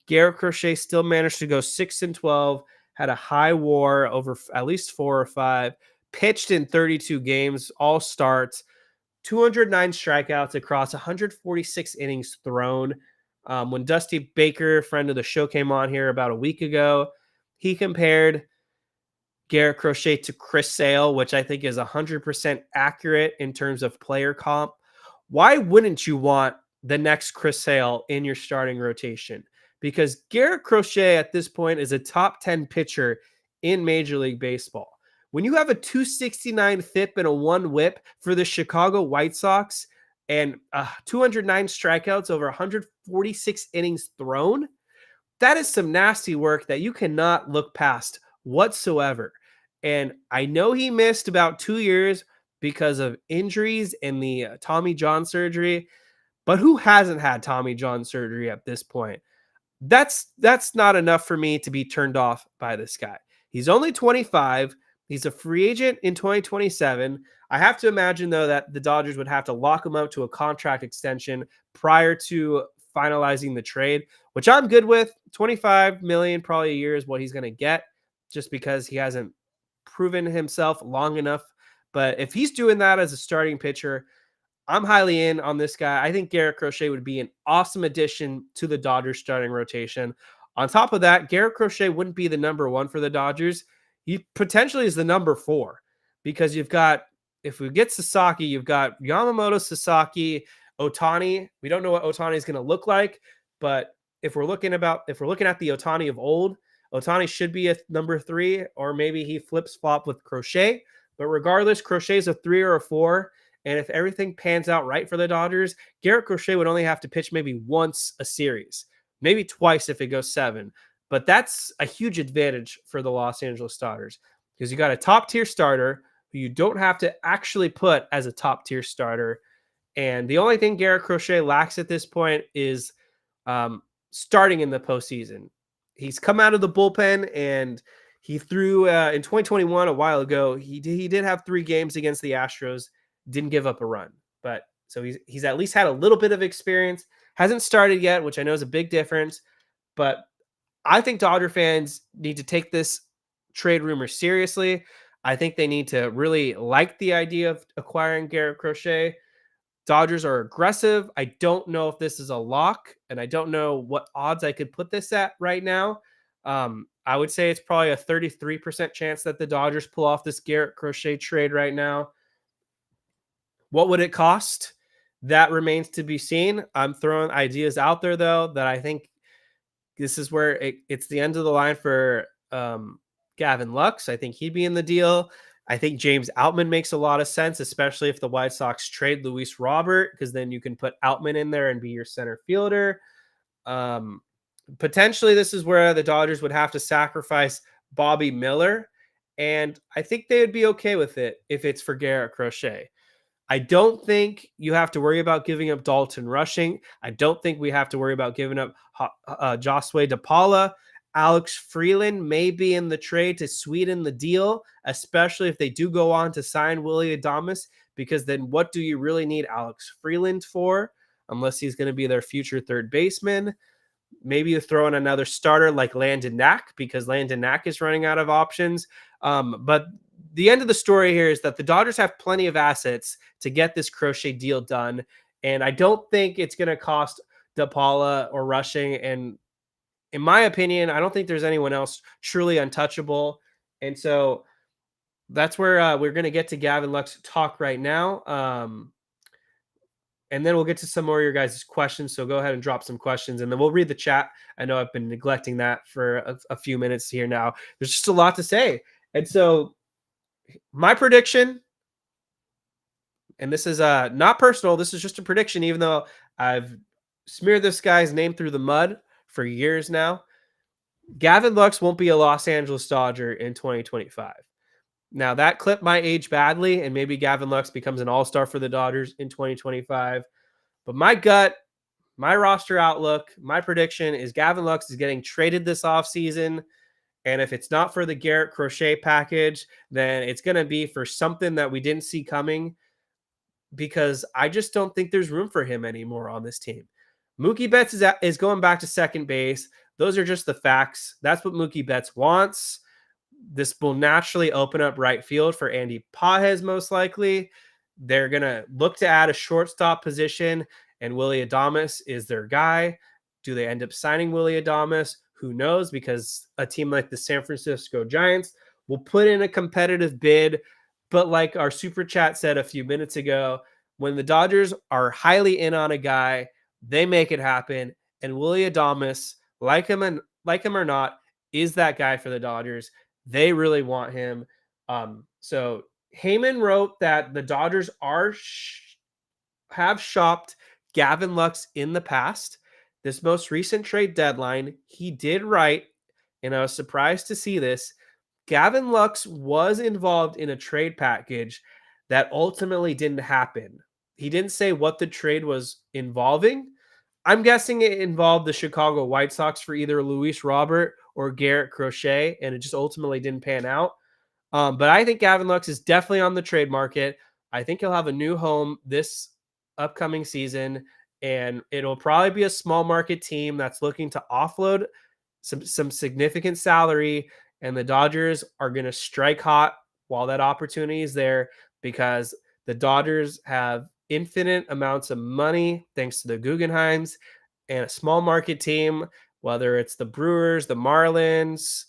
Garrett Crochet still managed to go 6-12, had a high WAR over at least 4 or 5, pitched in 32 games, all starts, 209 strikeouts across 146 innings thrown. When Dusty Baker, friend of the show, came on here about a week ago, he compared Garrett Crochet to Chris Sale, which I think is 100% accurate in terms of player comp. Why wouldn't you want the next Chris Sale in your starting rotation? Because Garrett Crochet at this point is a top 10 pitcher in Major League Baseball. When you have a 269 FIP and a 1 WHIP for the Chicago White Sox and 209 strikeouts over 146 innings thrown, that is some nasty work that you cannot look past whatsoever. And I know he missed about 2 years because of injuries and the Tommy John surgery, but who hasn't had Tommy John surgery at this point? That's not enough for me to be turned off by this guy. He's only 25. He's a free agent in 2027. I have to imagine, though, that the Dodgers would have to lock him up to a contract extension prior to finalizing the trade, which I'm good with. $25 million probably a year is what he's going to get, just because he hasn't proven himself long enough. But if he's doing that as a starting pitcher, I'm highly in on this guy. I think Garrett Crochet would be an awesome addition to the Dodgers starting rotation. On top of that, Garrett Crochet wouldn't be the number 1 for the Dodgers. He potentially is the number 4 because you've got, if we get Sasaki, you've got Yamamoto, Sasaki, Ohtani. We don't know what Ohtani is going to look like, but if we're looking at the Ohtani of old, Ohtani should be a number 3, or maybe he flips flop with Crochet. But regardless, Crochet is a 3 or a 4. And if everything pans out right for the Dodgers, Garrett Crochet would only have to pitch maybe once a series, maybe twice if it goes 7. But that's a huge advantage for the Los Angeles Dodgers because you got a top-tier starter who you don't have to actually put as a top-tier starter. And the only thing Garrett Crochet lacks at this point is starting in the postseason. He's come out of the bullpen, and he threw in 2021 a while ago. He did have 3 games against the Astros, didn't give up a run. But so he's at least had a little bit of experience. Hasn't started yet, which I know is a big difference. But I think Dodger fans need to take this trade rumor seriously. I think they need to really like the idea of acquiring Garrett Crochet. Dodgers are aggressive. I don't know if this is a lock, and I don't know what odds I could put this at right now. I would say it's probably a 33% chance that the Dodgers pull off this Garrett Crochet trade right now. What would it cost? That remains to be seen. I'm throwing ideas out there, though, that I think this is where it's the end of the line for Gavin Lux. I think he'd be in the deal. I think James Outman makes a lot of sense, especially if the White Sox trade Luis Robert, because then you can put Outman in there and be your center fielder. Potentially, this is where the Dodgers would have to sacrifice Bobby Miller, and I think they would be okay with it if it's for Garrett Crochet. I don't think you have to worry about giving up Dalton Rushing. I don't think we have to worry about giving up Josue DePaula. Alex Freeland may be in the trade to sweeten the deal, especially if they do go on to sign Willy Adames, because then what do you really need Alex Freeland for, unless he's going to be their future third baseman? Maybe you throw in another starter like Landon Knack, because Landon Knack is running out of options. But the end of the story here is that the Dodgers have plenty of assets to get this Crochet deal done. And I don't think it's going to cost DePaula or rushing. And in my opinion, I don't think there's anyone else truly untouchable. And so that's where we're going to get to Gavin Lux talk right now. And then we'll get to some more of your guys' questions. So go ahead and drop some questions, and then we'll read the chat. I know I've been neglecting that for a few minutes here now. There's just a lot to say. And so my prediction, and this is not personal, this is just a prediction, even though I've smeared this guy's name through the mud for years now. Gavin Lux won't be a Los Angeles Dodger in 2025. Now, that clip might age badly, and maybe Gavin Lux becomes an all-star for the Dodgers in 2025. But my gut, my roster outlook, my prediction is Gavin Lux is getting traded this offseason. And if it's not for the Garrett Crochet package, then it's going to be for something that we didn't see coming, because I just don't think there's room for him anymore on this team. Mookie Betts is going back to second base. Those are just the facts. That's what Mookie Betts wants. This will naturally open up right field for Andy Pages, most likely. They're going to look to add a shortstop position, and Willy Adames is their guy. Do they end up signing Willy Adames? Who knows? Because a team like the San Francisco Giants will put in a competitive bid. But like our super chat said a few minutes ago, when the Dodgers are highly in on a guy, they make it happen. And Willy Adames, like him or not, is that guy for the Dodgers. They really want him. So Heyman wrote that the Dodgers have shopped Gavin Lux in the past. This most recent trade deadline, he did write, and I was surprised to see this, Gavin Lux was involved in a trade package that ultimately didn't happen. He didn't say what the trade was involving. I'm guessing it involved the Chicago White Sox for either Luis Robert or Garrett Crochet, and it just ultimately didn't pan out. But I think Gavin Lux is definitely on the trade market. I think he'll have a new home this upcoming season, and it'll probably be a small market team that's looking to offload some significant salary, and the Dodgers are going to strike hot while that opportunity is there, because the Dodgers have infinite amounts of money thanks to the Guggenheims, and a small market team, whether it's the Brewers, the Marlins,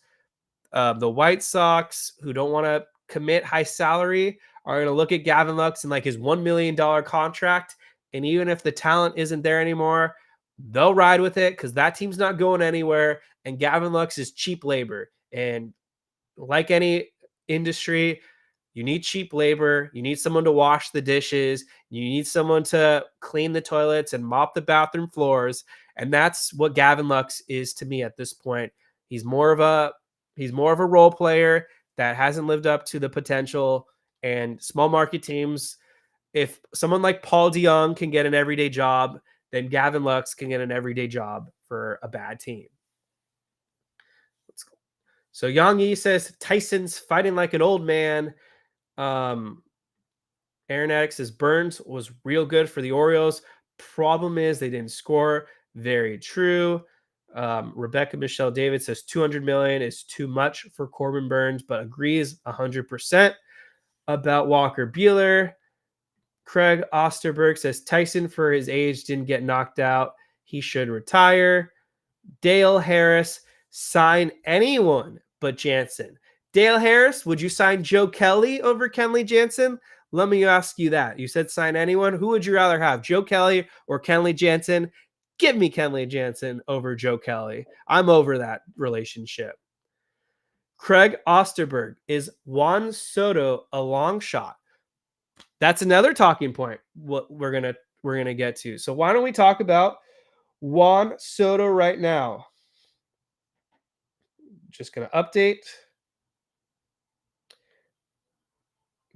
the White Sox, who don't want to commit high salary, are going to look at Gavin Lux and like his $1 million contract. And even if the talent isn't there anymore, they'll ride with it because that team's not going anywhere. And Gavin Lux is cheap labor. And like any industry, you need cheap labor. You need someone to wash the dishes. You need someone to clean the toilets and mop the bathroom floors. And that's what Gavin Lux is to me at this point. He's more of a role player that hasn't lived up to the potential. And small market teams, if someone like Paul DeYoung can get an everyday job, then Gavin Lux can get an everyday job for a bad team. Let's go. So Yang Yi says Tyson's fighting like an old man. Aaron Addict says Burnes was real good for the Orioles. Problem is they didn't score. Very true. Rebecca Michelle David says $200 million is too much for Corbin Burnes, but agrees 100% about Walker Buehler. Craig Osterberg says Tyson, for his age, didn't get knocked out. He should retire. Dale Harris, sign anyone but Jansen. Dale Harris, would you sign Joe Kelly over Kenley Jansen? Let me ask you that. You said sign anyone. Who would you rather have, Joe Kelly or Kenley Jansen? Give me Kenley Jansen over Joe Kelly. I'm over that relationship. Craig Osterberg, is Juan Soto a long shot? That's another talking point what we're gonna get to. So why don't we talk about Juan Soto right now? Just gonna update.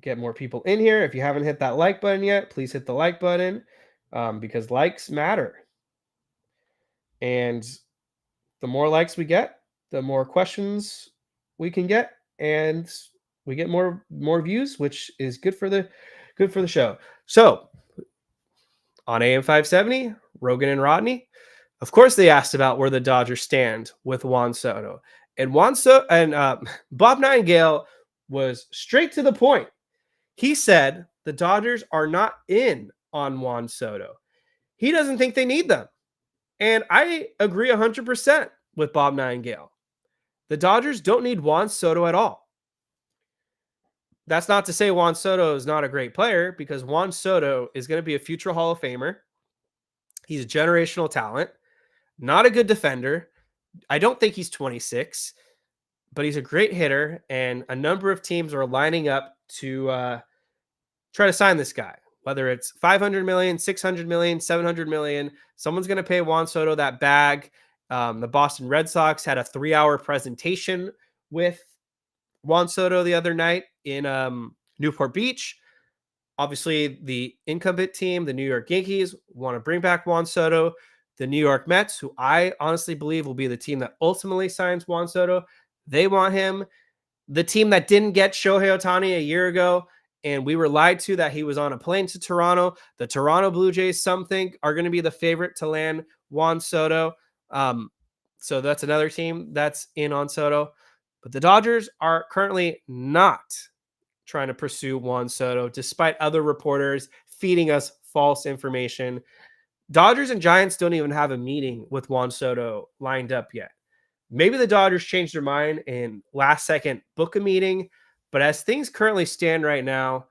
Get more people in here. If you haven't hit that like button yet, please hit the like button because likes matter. And the more likes we get, the more questions we can get, and we get more views, which is good for the show. So on AM 570, Rogan and Rodney, of course, they asked about where the Dodgers stand with Juan Soto, and Bob Nightingale was straight to the point. He said the Dodgers are not in on Juan Soto. he doesn't think they need them. And I agree 100% with Bob Nightingale. The Dodgers don't need Juan Soto at all. That's not to say Juan Soto is not a great player, because Juan Soto is going to be a future Hall of Famer. He's a generational talent, not a good defender. I don't think he's 26, but he's a great hitter, and a number of teams are lining up to try to sign this guy. Whether it's 500 million, 600 million, 700 million, someone's going to pay Juan Soto that bag. The Boston Red Sox had a 3-hour presentation with Juan Soto the other night in Newport Beach. Obviously, the incumbent team, the New York Yankees, want to bring back Juan Soto. The New York Mets, who I honestly believe will be the team that ultimately signs Juan Soto, they want him. The team that didn't get Shohei Ohtani a year ago, and we were lied to that he was on a plane to Toronto. The Toronto Blue Jays, some think, are going to be the favorite to land Juan Soto. So that's another team that's in on Soto. But the Dodgers are currently not trying to pursue Juan Soto, despite other reporters feeding us false information. Dodgers and Giants don't even have a meeting with Juan Soto lined up yet. Maybe the Dodgers changed their mind and last second book a meeting. But as things currently stand right now,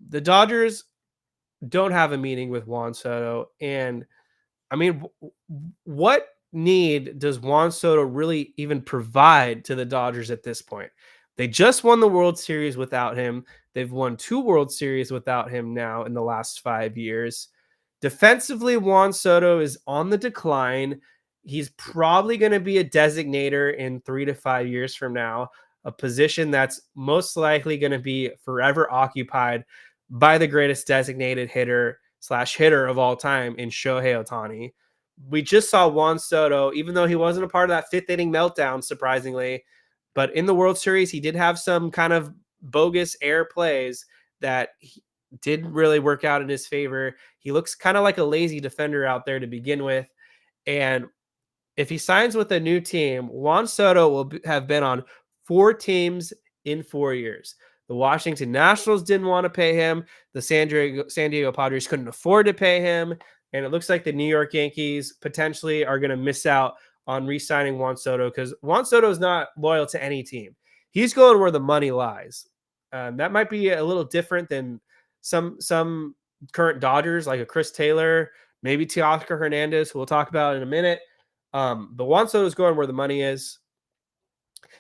the Dodgers don't have a meeting with Juan Soto. And I mean, what need does Juan Soto really even provide to the Dodgers at this point? They just won the World Series without him. They've won 2 World Series without him now in the last 5 years. Defensively, Juan Soto is on the decline. He's probably going to be a designator in 3 to 5 years from now, a position that's most likely going to be forever occupied by the greatest designated hitter of all time in Shohei Ohtani. We just saw Juan Soto, even though he wasn't a part of that 5th inning meltdown, surprisingly, but in the World Series, he did have some kind of bogus air plays that didn't really work out in his favor. He looks kind of like a lazy defender out there to begin with. And if he signs with a new team, Juan Soto will have been on 4 teams in 4 years. The Washington Nationals didn't want to pay him. The San Diego Padres couldn't afford to pay him. And it looks like the New York Yankees potentially are going to miss out on re-signing Juan Soto, because Juan Soto is not loyal to any team. He's going where the money lies. That might be a little different than some current Dodgers, like a Chris Taylor, maybe Teoscar Hernandez, who we'll talk about in a minute. But Juan Soto is going where the money is.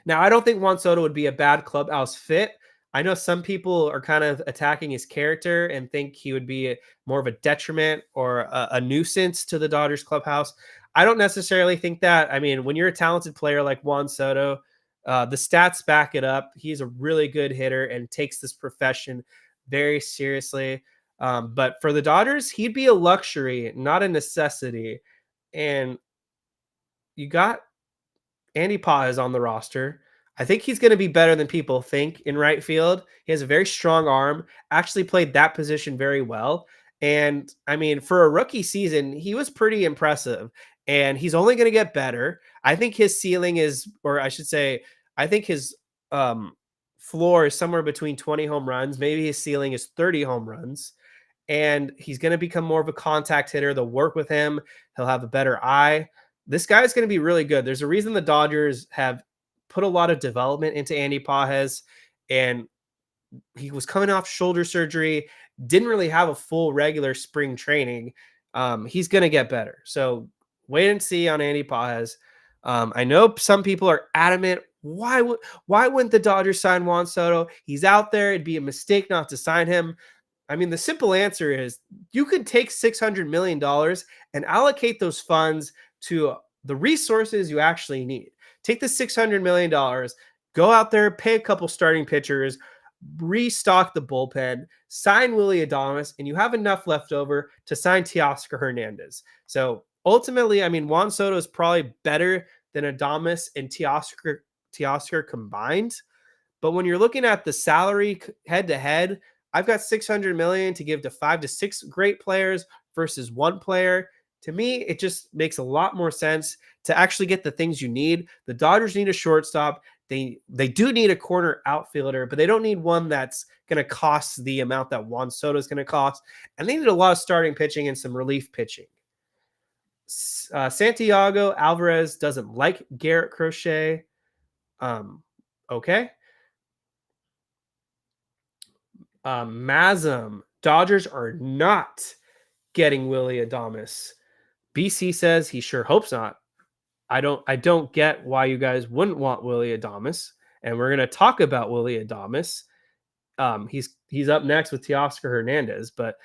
Now, I don't think Juan Soto would be a bad clubhouse fit. I know some people are kind of attacking his character and think he would be more of a detriment or a nuisance to the Dodgers clubhouse. I don't necessarily think that. I mean, when you're a talented player like Juan Soto, the stats back it up. He's a really good hitter and takes this profession very seriously. But for the Dodgers, he'd be a luxury, not a necessity. And you got Andy Paz on the roster. I think he's going to be better than people think in right field. He has a very strong arm, actually played that position very well. And I mean, for a rookie season, he was pretty impressive, and he's only going to get better. I think his ceiling is, or I should say, I think his floor is somewhere between 20 home runs. Maybe his ceiling is 30 home runs. And he's going to become more of a contact hitter. They'll work with him. He'll have a better eye. This guy is going to be really good. There's a reason the Dodgers have put a lot of development into Andy Paz, and he was coming off shoulder surgery, didn't really have a full regular spring training. He's going to get better. So wait and see on Andy Paz. I know some people are adamant. Why wouldn't the Dodgers sign Juan Soto? He's out there. It'd be a mistake not to sign him. I mean, the simple answer is you could take $600 million and allocate those funds to the resources you actually need. Take the $600 million, go out there, pay a couple starting pitchers, restock the bullpen, sign Willy Adames, and you have enough left over to sign Teoscar Hernandez. So ultimately, I mean, Juan Soto is probably better than Adames and Teoscar combined. But when you're looking at the salary head to head, I've got $600 million to give to 5 to 6 great players versus one player. To me, it just makes a lot more sense to actually get the things you need. The Dodgers need a shortstop. They do need a corner outfielder, but they don't need one that's going to cost the amount that Juan Soto is going to cost. And they need a lot of starting pitching and some relief pitching. Santiago Alvarez doesn't like Garrett Crochet. Okay. Mazum, Dodgers are not getting Willy Adames. BC says he sure hopes not. I don't get why you guys wouldn't want Willy Adames, and we're gonna talk about Willy Adames. He's up next with Teoscar Hernandez, but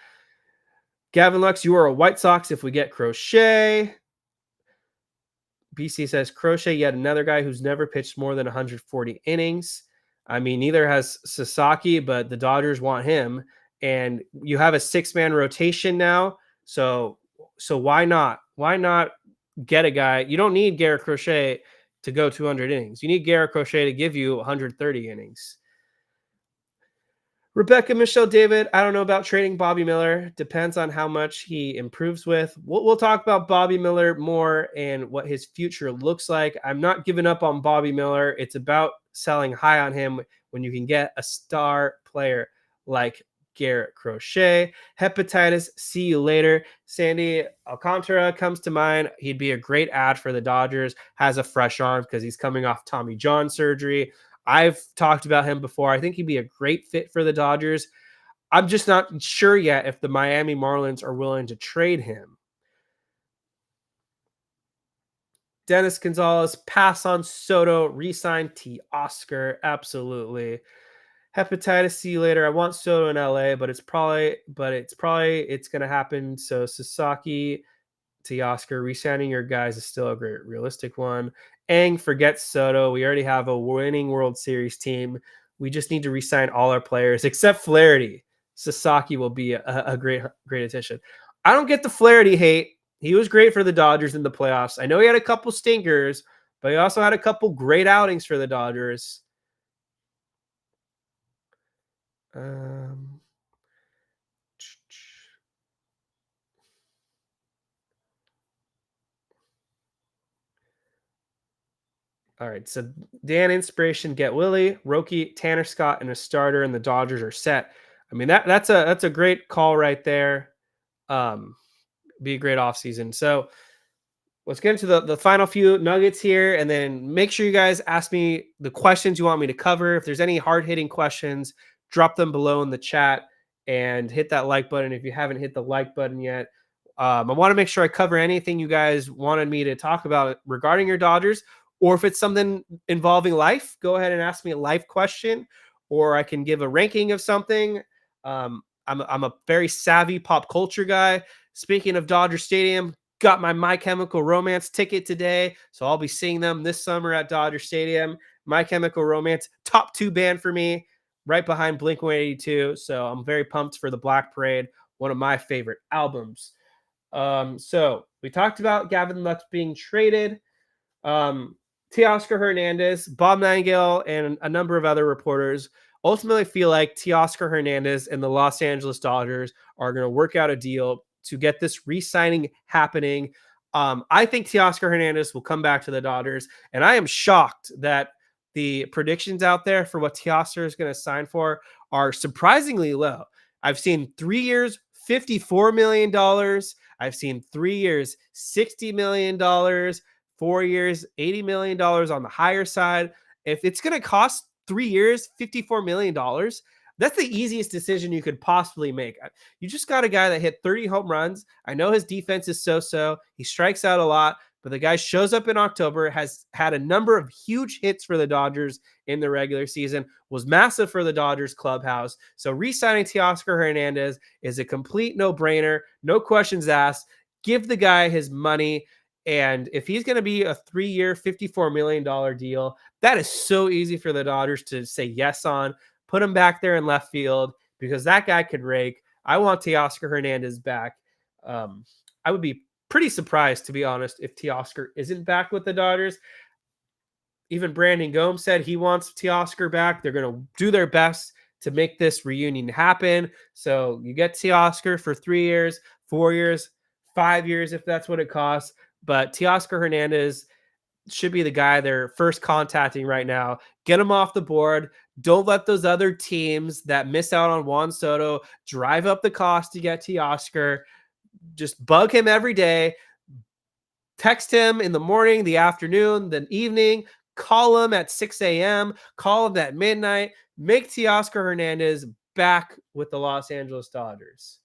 Gavin Lux, you are a White Sox if we get Crochet. BC says Crochet, yet another guy who's never pitched more than 140 innings. I mean, neither has Sasaki, but the Dodgers want him, and you have a 6-man rotation now. So why not? Why not get a guy? You don't need Garrett Crochet to go 200 innings. You need Garrett Crochet to give you 130 innings. Rebecca Michelle David, I don't know about trading Bobby Miller. Depends on how much he improves with. We'll talk about Bobby Miller more and what his future looks like. I'm not giving up on Bobby Miller. It's about selling high on him when you can get a star player like Garrett Crochet. Hepatitis, see you later. Sandy Alcantara comes to mind. He'd be a great ad for the Dodgers. Has a fresh arm because he's coming off Tommy John surgery. I've talked about him before. I think he'd be a great fit for the Dodgers. I'm just not sure yet if the Miami Marlins are willing to trade him. Dennis Gonzalez, pass on Soto, re-sign Teoscar. Absolutely. Hepatitis, see you later. I want Soto in LA, but it's probably going to happen. So Sasaki, Teoscar, re-signing your guys is still a great realistic one. Ang, forget Soto. We already have a winning World Series team. We just need to re-sign all our players except Flaherty. Sasaki will be a great addition. I don't get the Flaherty hate. He was great for the Dodgers in the playoffs. I know he had a couple stinkers, but he also had a couple great outings for the Dodgers. All right, so Dan Inspiration, get Willie, Roki, Tanner Scott, and a starter, and the Dodgers are set. I mean, that's a great call right there. Be a great offseason. So let's get into the final few nuggets here, and then make sure you guys ask me the questions you want me to cover. If there's any hard-hitting questions, drop them below in the chat and hit that like button if you haven't hit the like button yet. I want to make sure I cover anything you guys wanted me to talk about regarding your Dodgers. Or if it's something involving life, go ahead and ask me a life question, or I can give a ranking of something. I'm a very savvy pop culture guy. Speaking of Dodger Stadium, got my Chemical Romance ticket today, so I'll be seeing them this summer at Dodger Stadium. My Chemical Romance, top 2 band for me, right behind Blink-182. So I'm very pumped for the Black Parade, one of my favorite albums. So we talked about Gavin Lux being traded. Teoscar Hernandez, Bob Nightingale, and a number of other reporters ultimately feel like Teoscar Hernandez and the Los Angeles Dodgers are going to work out a deal to get this re-signing happening. I think Teoscar Hernandez will come back to the Dodgers, and I am shocked that the predictions out there for what Teoscar is going to sign for are surprisingly low. I've seen 3 years, $54 million. I've seen 3 years, $60 million. 4 years, $80 million on the higher side. If it's going to cost 3 years, $54 million, that's the easiest decision you could possibly make. You just got a guy that hit 30 home runs. I know his defense is so-so. He strikes out a lot, but the guy shows up in October, has had a number of huge hits for the Dodgers in the regular season, was massive for the Dodgers clubhouse. So re-signing Teoscar Hernandez is a complete no-brainer, no questions asked. Give the guy his money. And if he's going to be a 3-year, $54 million deal, that is so easy for the Dodgers to say yes on. Put him back there in left field because that guy could rake. I want Teoscar Hernandez back. I would be pretty surprised, to be honest, if Teoscar isn't back with the Dodgers. Even Brandon Gomes said he wants Teoscar back. They're going to do their best to make this reunion happen. So you get Teoscar for 3 years, 4 years, 5 years, if that's what it costs. But Teoscar Hernandez, should be the guy they're first contacting right now. Get him off the board. Don't let those other teams that miss out on Juan Soto drive up the cost to get Teoscar. Just bug him every day. Text him in the morning, the afternoon, the evening. Call him at 6 a.m. Call him at midnight. Make Teoscar Hernandez back with the Los Angeles Dodgers.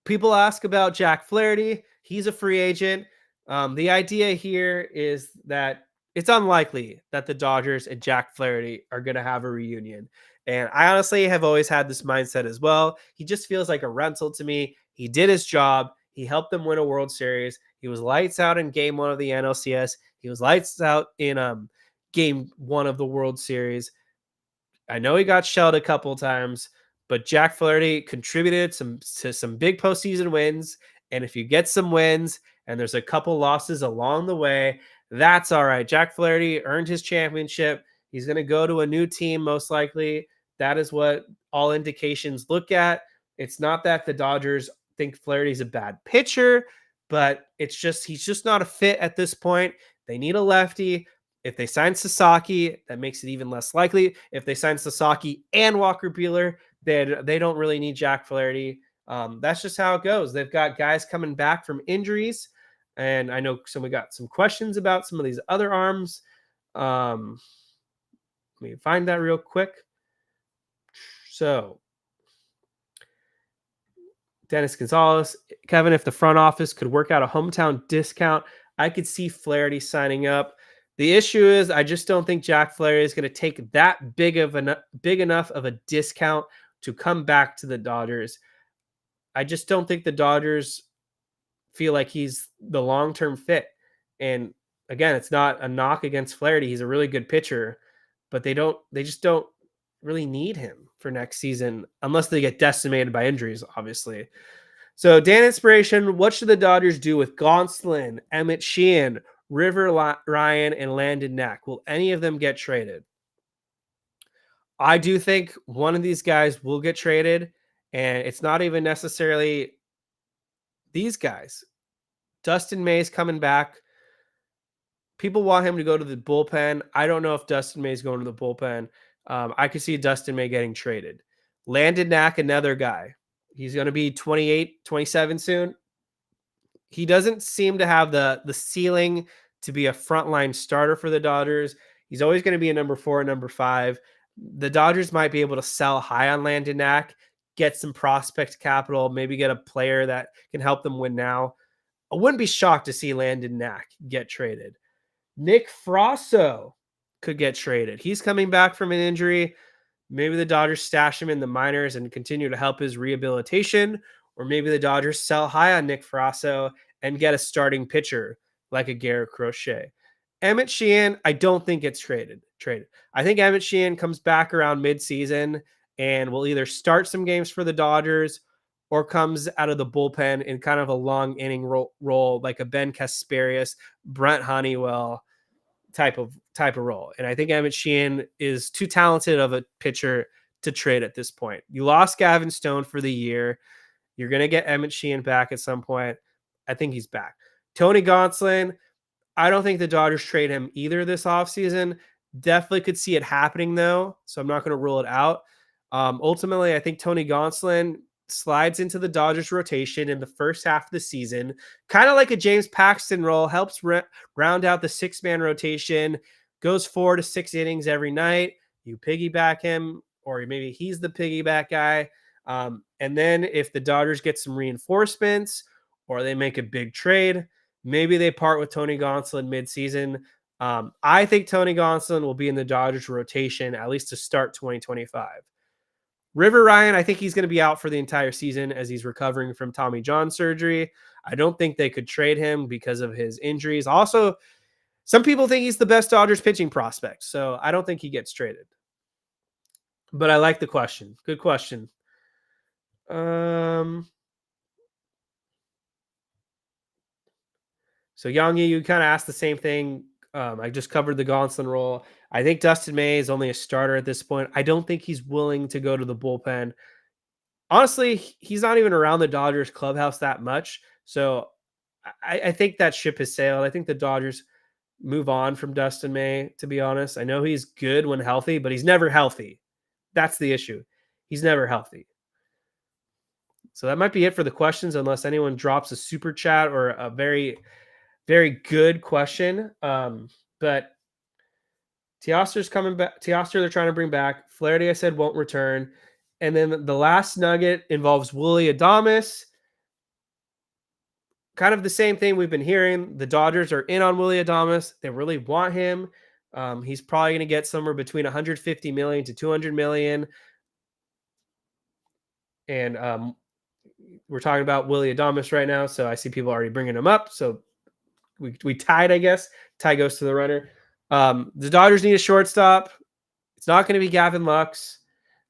People ask about Jack Flaherty. He's a free agent. The idea here is that it's unlikely that the Dodgers and Jack Flaherty are going to have a reunion. And I honestly have always had this mindset as well. He just feels like a rental to me. He did his job. He helped them win a World Series. He was lights out in game 1 of the NLCS. He was lights out in game 1 of the World Series. I know he got shelled a couple of times, but Jack Flaherty contributed to some big postseason wins. And if you get some wins and there's a couple losses along the way, that's all right. Jack Flaherty earned his championship. He's going to go to a new team, most likely. That is what all indications look at. It's not that the Dodgers think Flaherty's a bad pitcher, but he's just not a fit at this point. They need a lefty. If they sign Sasaki, that makes it even less likely. If they sign Sasaki and Walker Buehler, then they don't really need Jack Flaherty. That's just how it goes. They've got guys coming back from injuries, and I know we got some questions about some of these other arms. Let me find that real quick. So, Dennis Gonzalez, Kevin, if the front office could work out a hometown discount, I could see Flaherty signing up. The issue is I just don't think Jack Flaherty is going to take that big enough of a discount to come back to the Dodgers. I just don't think the Dodgers feel like he's the long-term fit. And again, it's not a knock against Flaherty. He's a really good pitcher, but they just don't really need him for next season unless they get decimated by injuries, obviously. So, Dan Inspiration, what should the Dodgers do with Gonsolin, Emmett Sheehan, River Ryan, and Landon Knack? Will any of them get traded? I do think one of these guys will get traded, and it's not even necessarily these guys. Dustin May's coming back. People want him to go to the bullpen. I don't know if Dustin May's going to the bullpen. I could see Dustin May getting traded. Landon Knack, another guy. He's going to be 28, 27 soon. He doesn't seem to have the ceiling to be a frontline starter for the Dodgers. He's always going to be a number 4, number 5. The Dodgers might be able to sell high on Landon Knack, get some prospect capital, maybe get a player that can help them win now. I wouldn't be shocked to see Landon Knack get traded. Nick Frasso could get traded. He's coming back from an injury. Maybe the Dodgers stash him in the minors and continue to help his rehabilitation, or maybe the Dodgers sell high on Nick Frasso and get a starting pitcher like a Garrett Crochet. Emmett Sheehan, I don't think gets traded. I think Emmett Sheehan comes back around midseason and will either start some games for the Dodgers or comes out of the bullpen in kind of a long inning role like a Ben Kasparius, Brent Honeywell type of role. And I think Emmett Sheehan is too talented of a pitcher to trade at this point. You lost Gavin Stone for the year. You're going to get Emmett Sheehan back at some point. I think he's back. Tony Gonsolin, I don't think the Dodgers trade him either this offseason. Definitely could see it happening, though, so I'm not going to rule it out. Ultimately, I think Tony Gonsolin slides into the Dodgers rotation in the first half of the season, kind of like a James Paxton role, helps round out the 6-man rotation, goes 4 to 6 innings every night. You piggyback him, or maybe he's the piggyback guy. And then if the Dodgers get some reinforcements or they make a big trade, maybe they part with Tony Gonsolin midseason. I think Tony Gonsolin will be in the Dodgers rotation at least to start 2025. River Ryan, I think he's going to be out for the entire season as he's recovering from Tommy John surgery. I don't think they could trade him because of his injuries. Also, some people think he's the best Dodgers pitching prospect, so I don't think he gets traded. But I like the question. Good question. So Yangi, you kind of asked the same thing. I just covered the Gonsolin role. I think Dustin May is only a starter at this point. I don't think he's willing to go to the bullpen. Honestly, he's not even around the Dodgers clubhouse that much. So I think that ship has sailed. I think the Dodgers move on from Dustin May, to be honest. I know he's good when healthy, but he's never healthy. That's the issue. He's never healthy. So that might be it for the questions, unless anyone drops a super chat or a very, very good question. But Teoscar's coming back. Teoscar, they're trying to bring back. Flaherty, I said, won't return. And then the last nugget involves Willy Adames. Kind of the same thing we've been hearing. The Dodgers are in on Willy Adames. They really want him. He's probably going to get somewhere between 150 million to 200 million. And we're talking about Willy Adames right now, so I see people already bringing him up. So we tied, I guess. Tie goes to the runner. The Dodgers need a shortstop. It's not going to be Gavin Lux.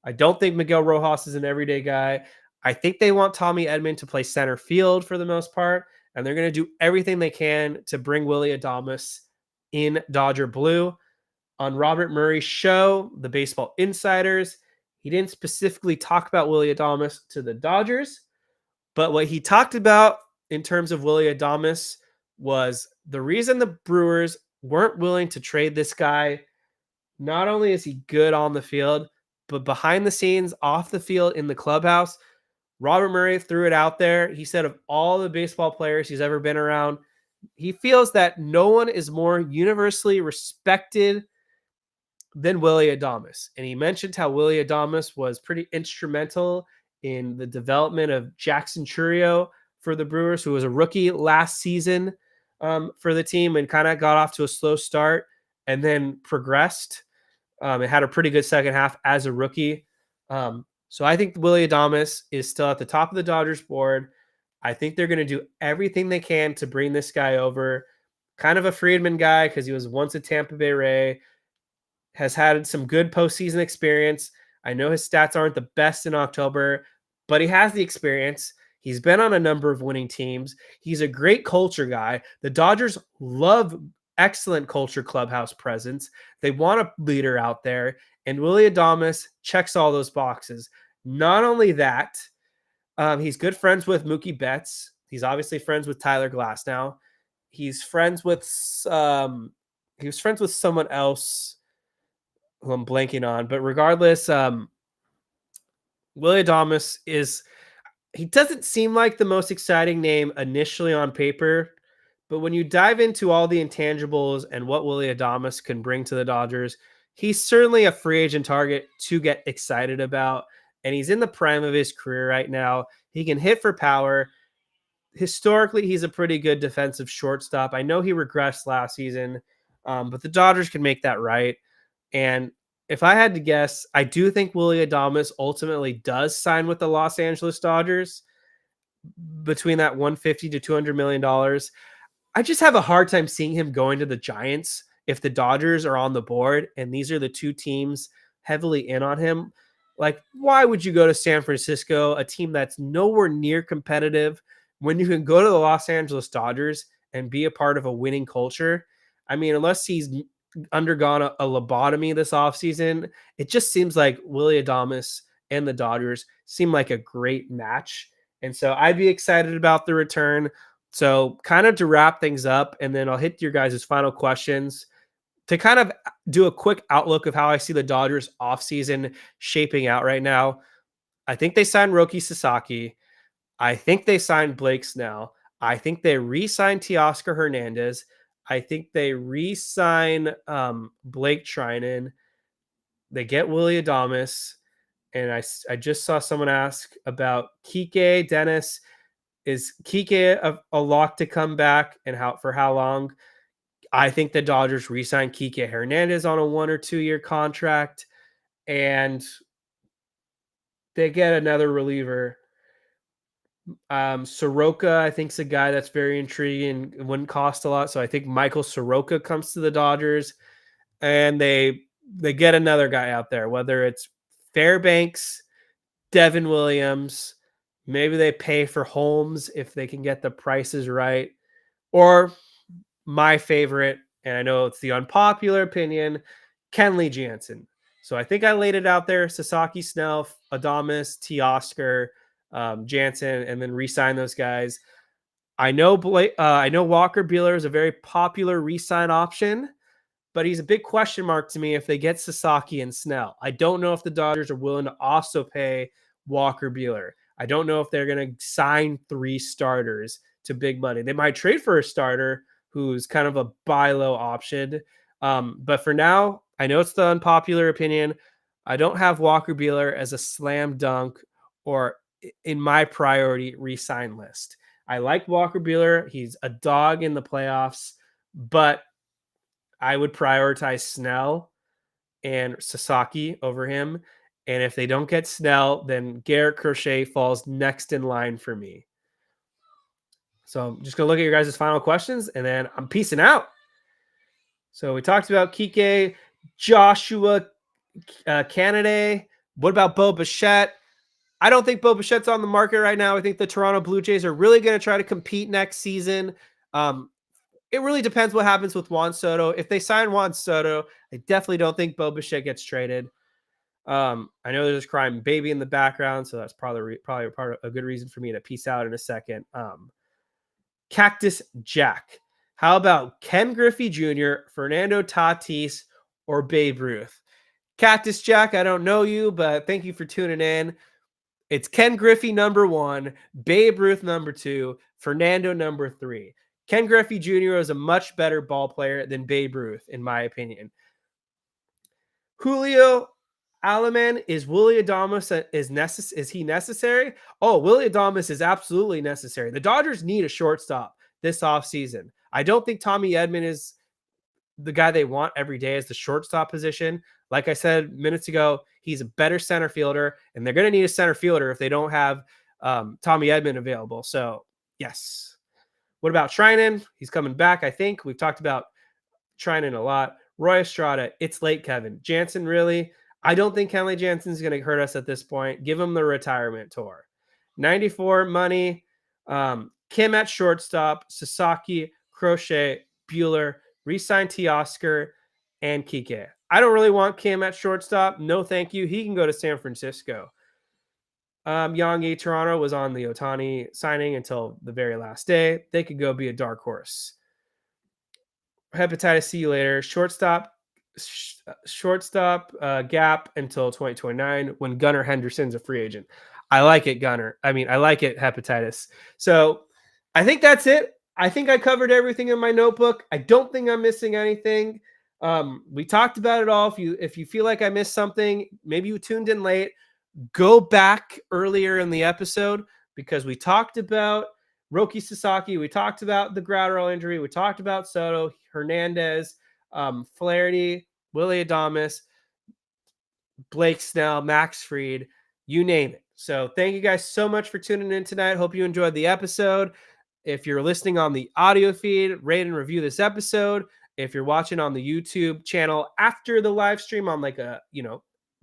I don't think Miguel Rojas is an everyday guy. I think they want Tommy Edman to play center field for the most part, and they're going to do everything they can to bring Willy Adames in Dodger blue. On Robert Murray's show, The Baseball Insiders, he didn't specifically talk about Willy Adames to the Dodgers, but what he talked about in terms of Willy Adames was the reason the Brewers weren't willing to trade this guy. Not only is he good on the field, but behind the scenes, off the field, in the clubhouse, Robert Murray threw it out there. He said of all the baseball players he's ever been around, he feels that no one is more universally respected than Willy Adames. And he mentioned how Willy Adames was pretty instrumental in the development of Jackson Chourio for the Brewers, who was a rookie last season for the team and kind of got off to a slow start and then progressed. It had a pretty good second half as a rookie. So I think Willy Adames is still at the top of the Dodgers board. I think they're going to do everything they can to bring this guy over. Kind of a Friedman guy because he was once a Tampa Bay Ray, has had some good postseason experience. I know his stats aren't the best in October, but he has the experience. He's been on a number of winning teams. He's a great culture guy. The Dodgers love excellent culture clubhouse presence. They want a leader out there, and Willy Adames checks all those boxes. Not only that, he's good friends with Mookie Betts. He's obviously friends with Tyler Glasnow. He's friends with he was friends with someone else who I'm blanking on, but regardless, Willy Adames he doesn't seem like the most exciting name initially on paper, but when you dive into all the intangibles and what Willy Adames can bring to the Dodgers, he's certainly a free agent target to get excited about, and he's in the prime of his career right now. He can hit for power. Historically, he's a pretty good defensive shortstop. I know he regressed last season, but the Dodgers can make that right. And if I had to guess, I do think Willy Adames ultimately does sign with the Los Angeles Dodgers between that $150 to $200 million. I just have a hard time seeing him going to the Giants if the Dodgers are on the board and these are the two teams heavily in on him. Like, why would you go to San Francisco, a team that's nowhere near competitive, when you can go to the Los Angeles Dodgers and be a part of a winning culture? I mean, unless he's undergone a lobotomy this offseason, it just seems like Willy Adames and the Dodgers seem like a great match. And so I'd be excited about the return. So kind of to wrap things up, and then I'll hit your guys' final questions to kind of do a quick outlook of how I see the Dodgers offseason shaping out right now. I think they signed Roki Sasaki. I think they signed Blake Snell. I think they re-signed Teoscar Hernandez. I think they re-sign Blake Trinan. They get Willy Adames. And I just saw someone ask about Kike Dennis. Is Kike a lock to come back, and for how long? I think the Dodgers re-sign Kike Hernandez on a 1 or 2 year contract, and they get another reliever. Soroka, I think, is a guy that's very intriguing. It wouldn't cost a lot, so I think Michael Soroka comes to the Dodgers, and they get another guy out there, whether it's Fairbanks, Devin Williams, maybe they pay for Holmes if they can get the prices right, or my favorite, and I know it's the unpopular opinion, Kenley Jansen. So I think I laid it out there: Sasaki, Snell, Adames, Teoscar, Jansen, and then re-sign those guys. I know I know Walker Buehler is a very popular re-sign option, but he's a big question mark to me if they get Sasaki and Snell. I don't know if the Dodgers are willing to also pay Walker Buehler. I don't know if they're going to sign 3 starters to big money. They might trade for a starter who's kind of a buy low option. But for now, I know it's the unpopular opinion. I don't have Walker Buehler as a slam dunk or in my priority re-sign list. I like Walker Buehler. He's a dog in the playoffs, but I would prioritize Snell and Sasaki over him. And if they don't get Snell, then Garrett Crochet falls next in line for me. So I'm just going to look at your guys' final questions, and then I'm peacing out. So we talked about Kike, Joshua, Canada. What about Bo Bichette? I don't think Bo Bichette's on the market right now. I think the Toronto Blue Jays are really going to try to compete next season. It really depends what happens with Juan Soto. If they sign Juan Soto, I definitely don't think Bo Bichette gets traded. I know there's crying baby in the background, so that's probably part of a good reason for me to peace out in a second. Cactus Jack. How about Ken Griffey Jr., Fernando Tatis, or Babe Ruth? Cactus Jack, I don't know you, but thank you for tuning in. It's Ken Griffey number 1, Babe Ruth number 2, Fernando number 3. Ken Griffey Jr. is a much better ball player than Babe Ruth, in my opinion. Julio Alaman, is Willy Adames is he necessary? Oh, Willy Adames is absolutely necessary. The Dodgers need a shortstop this offseason. I don't think Tommy Edman is the guy they want every day as the shortstop position. Like I said minutes ago, he's a better center fielder, and they're going to need a center fielder if they don't have Tommy Edman available. So, yes. What about Treinen? He's coming back, I think. We've talked about Treinen a lot. Roy Estrada, it's late, Kevin. Jansen, really? I don't think Kenley Jansen's going to hurt us at this point. Give him the retirement tour. 94 money. Kim at shortstop. Sasaki, Crochet, Buehler, re-sign Teoscar, and Kike. I don't really want Kim at shortstop. No, thank you. He can go to San Francisco. Yangi, Toronto was on the Ohtani signing until the very last day. They could go be a dark horse. Hepatitis, see you later. Shortstop gap until 2029 when Gunnar Henderson's a free agent. I like it, Gunnar. I like it, Hepatitis. So I think that's it. I think I covered everything in my notebook. I don't think I'm missing anything. We talked about it all. If you feel like I missed something, maybe you tuned in late, go back earlier in the episode because we talked about Roki Sasaki. We talked about the Graterol injury. We talked about Soto, Hernandez, Flaherty, Willy Adames, Blake Snell, Max Fried, you name it. So thank you guys so much for tuning in tonight. Hope you enjoyed the episode. If you're listening on the audio feed, rate and review this episode. If you're watching on the YouTube channel after the live stream on the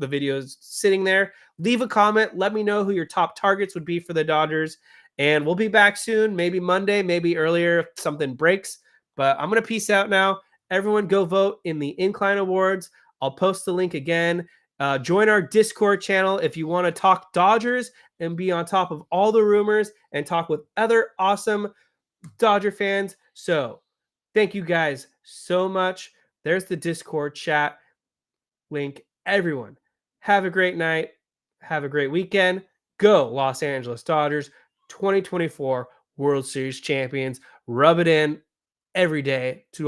videos sitting there, leave a comment. Let me know who your top targets would be for the Dodgers. And we'll be back soon, maybe Monday, maybe earlier if something breaks. But I'm going to peace out now. Everyone go vote in the Incline Awards. I'll post the link again. Join our Discord channel if you want to talk Dodgers and be on top of all the rumors and talk with other awesome Dodger fans. So thank you guys so much. There's the Discord chat link. Everyone, have a great night. Have a great weekend. Go Los Angeles Dodgers, 2024 World Series champions. Rub it in every day to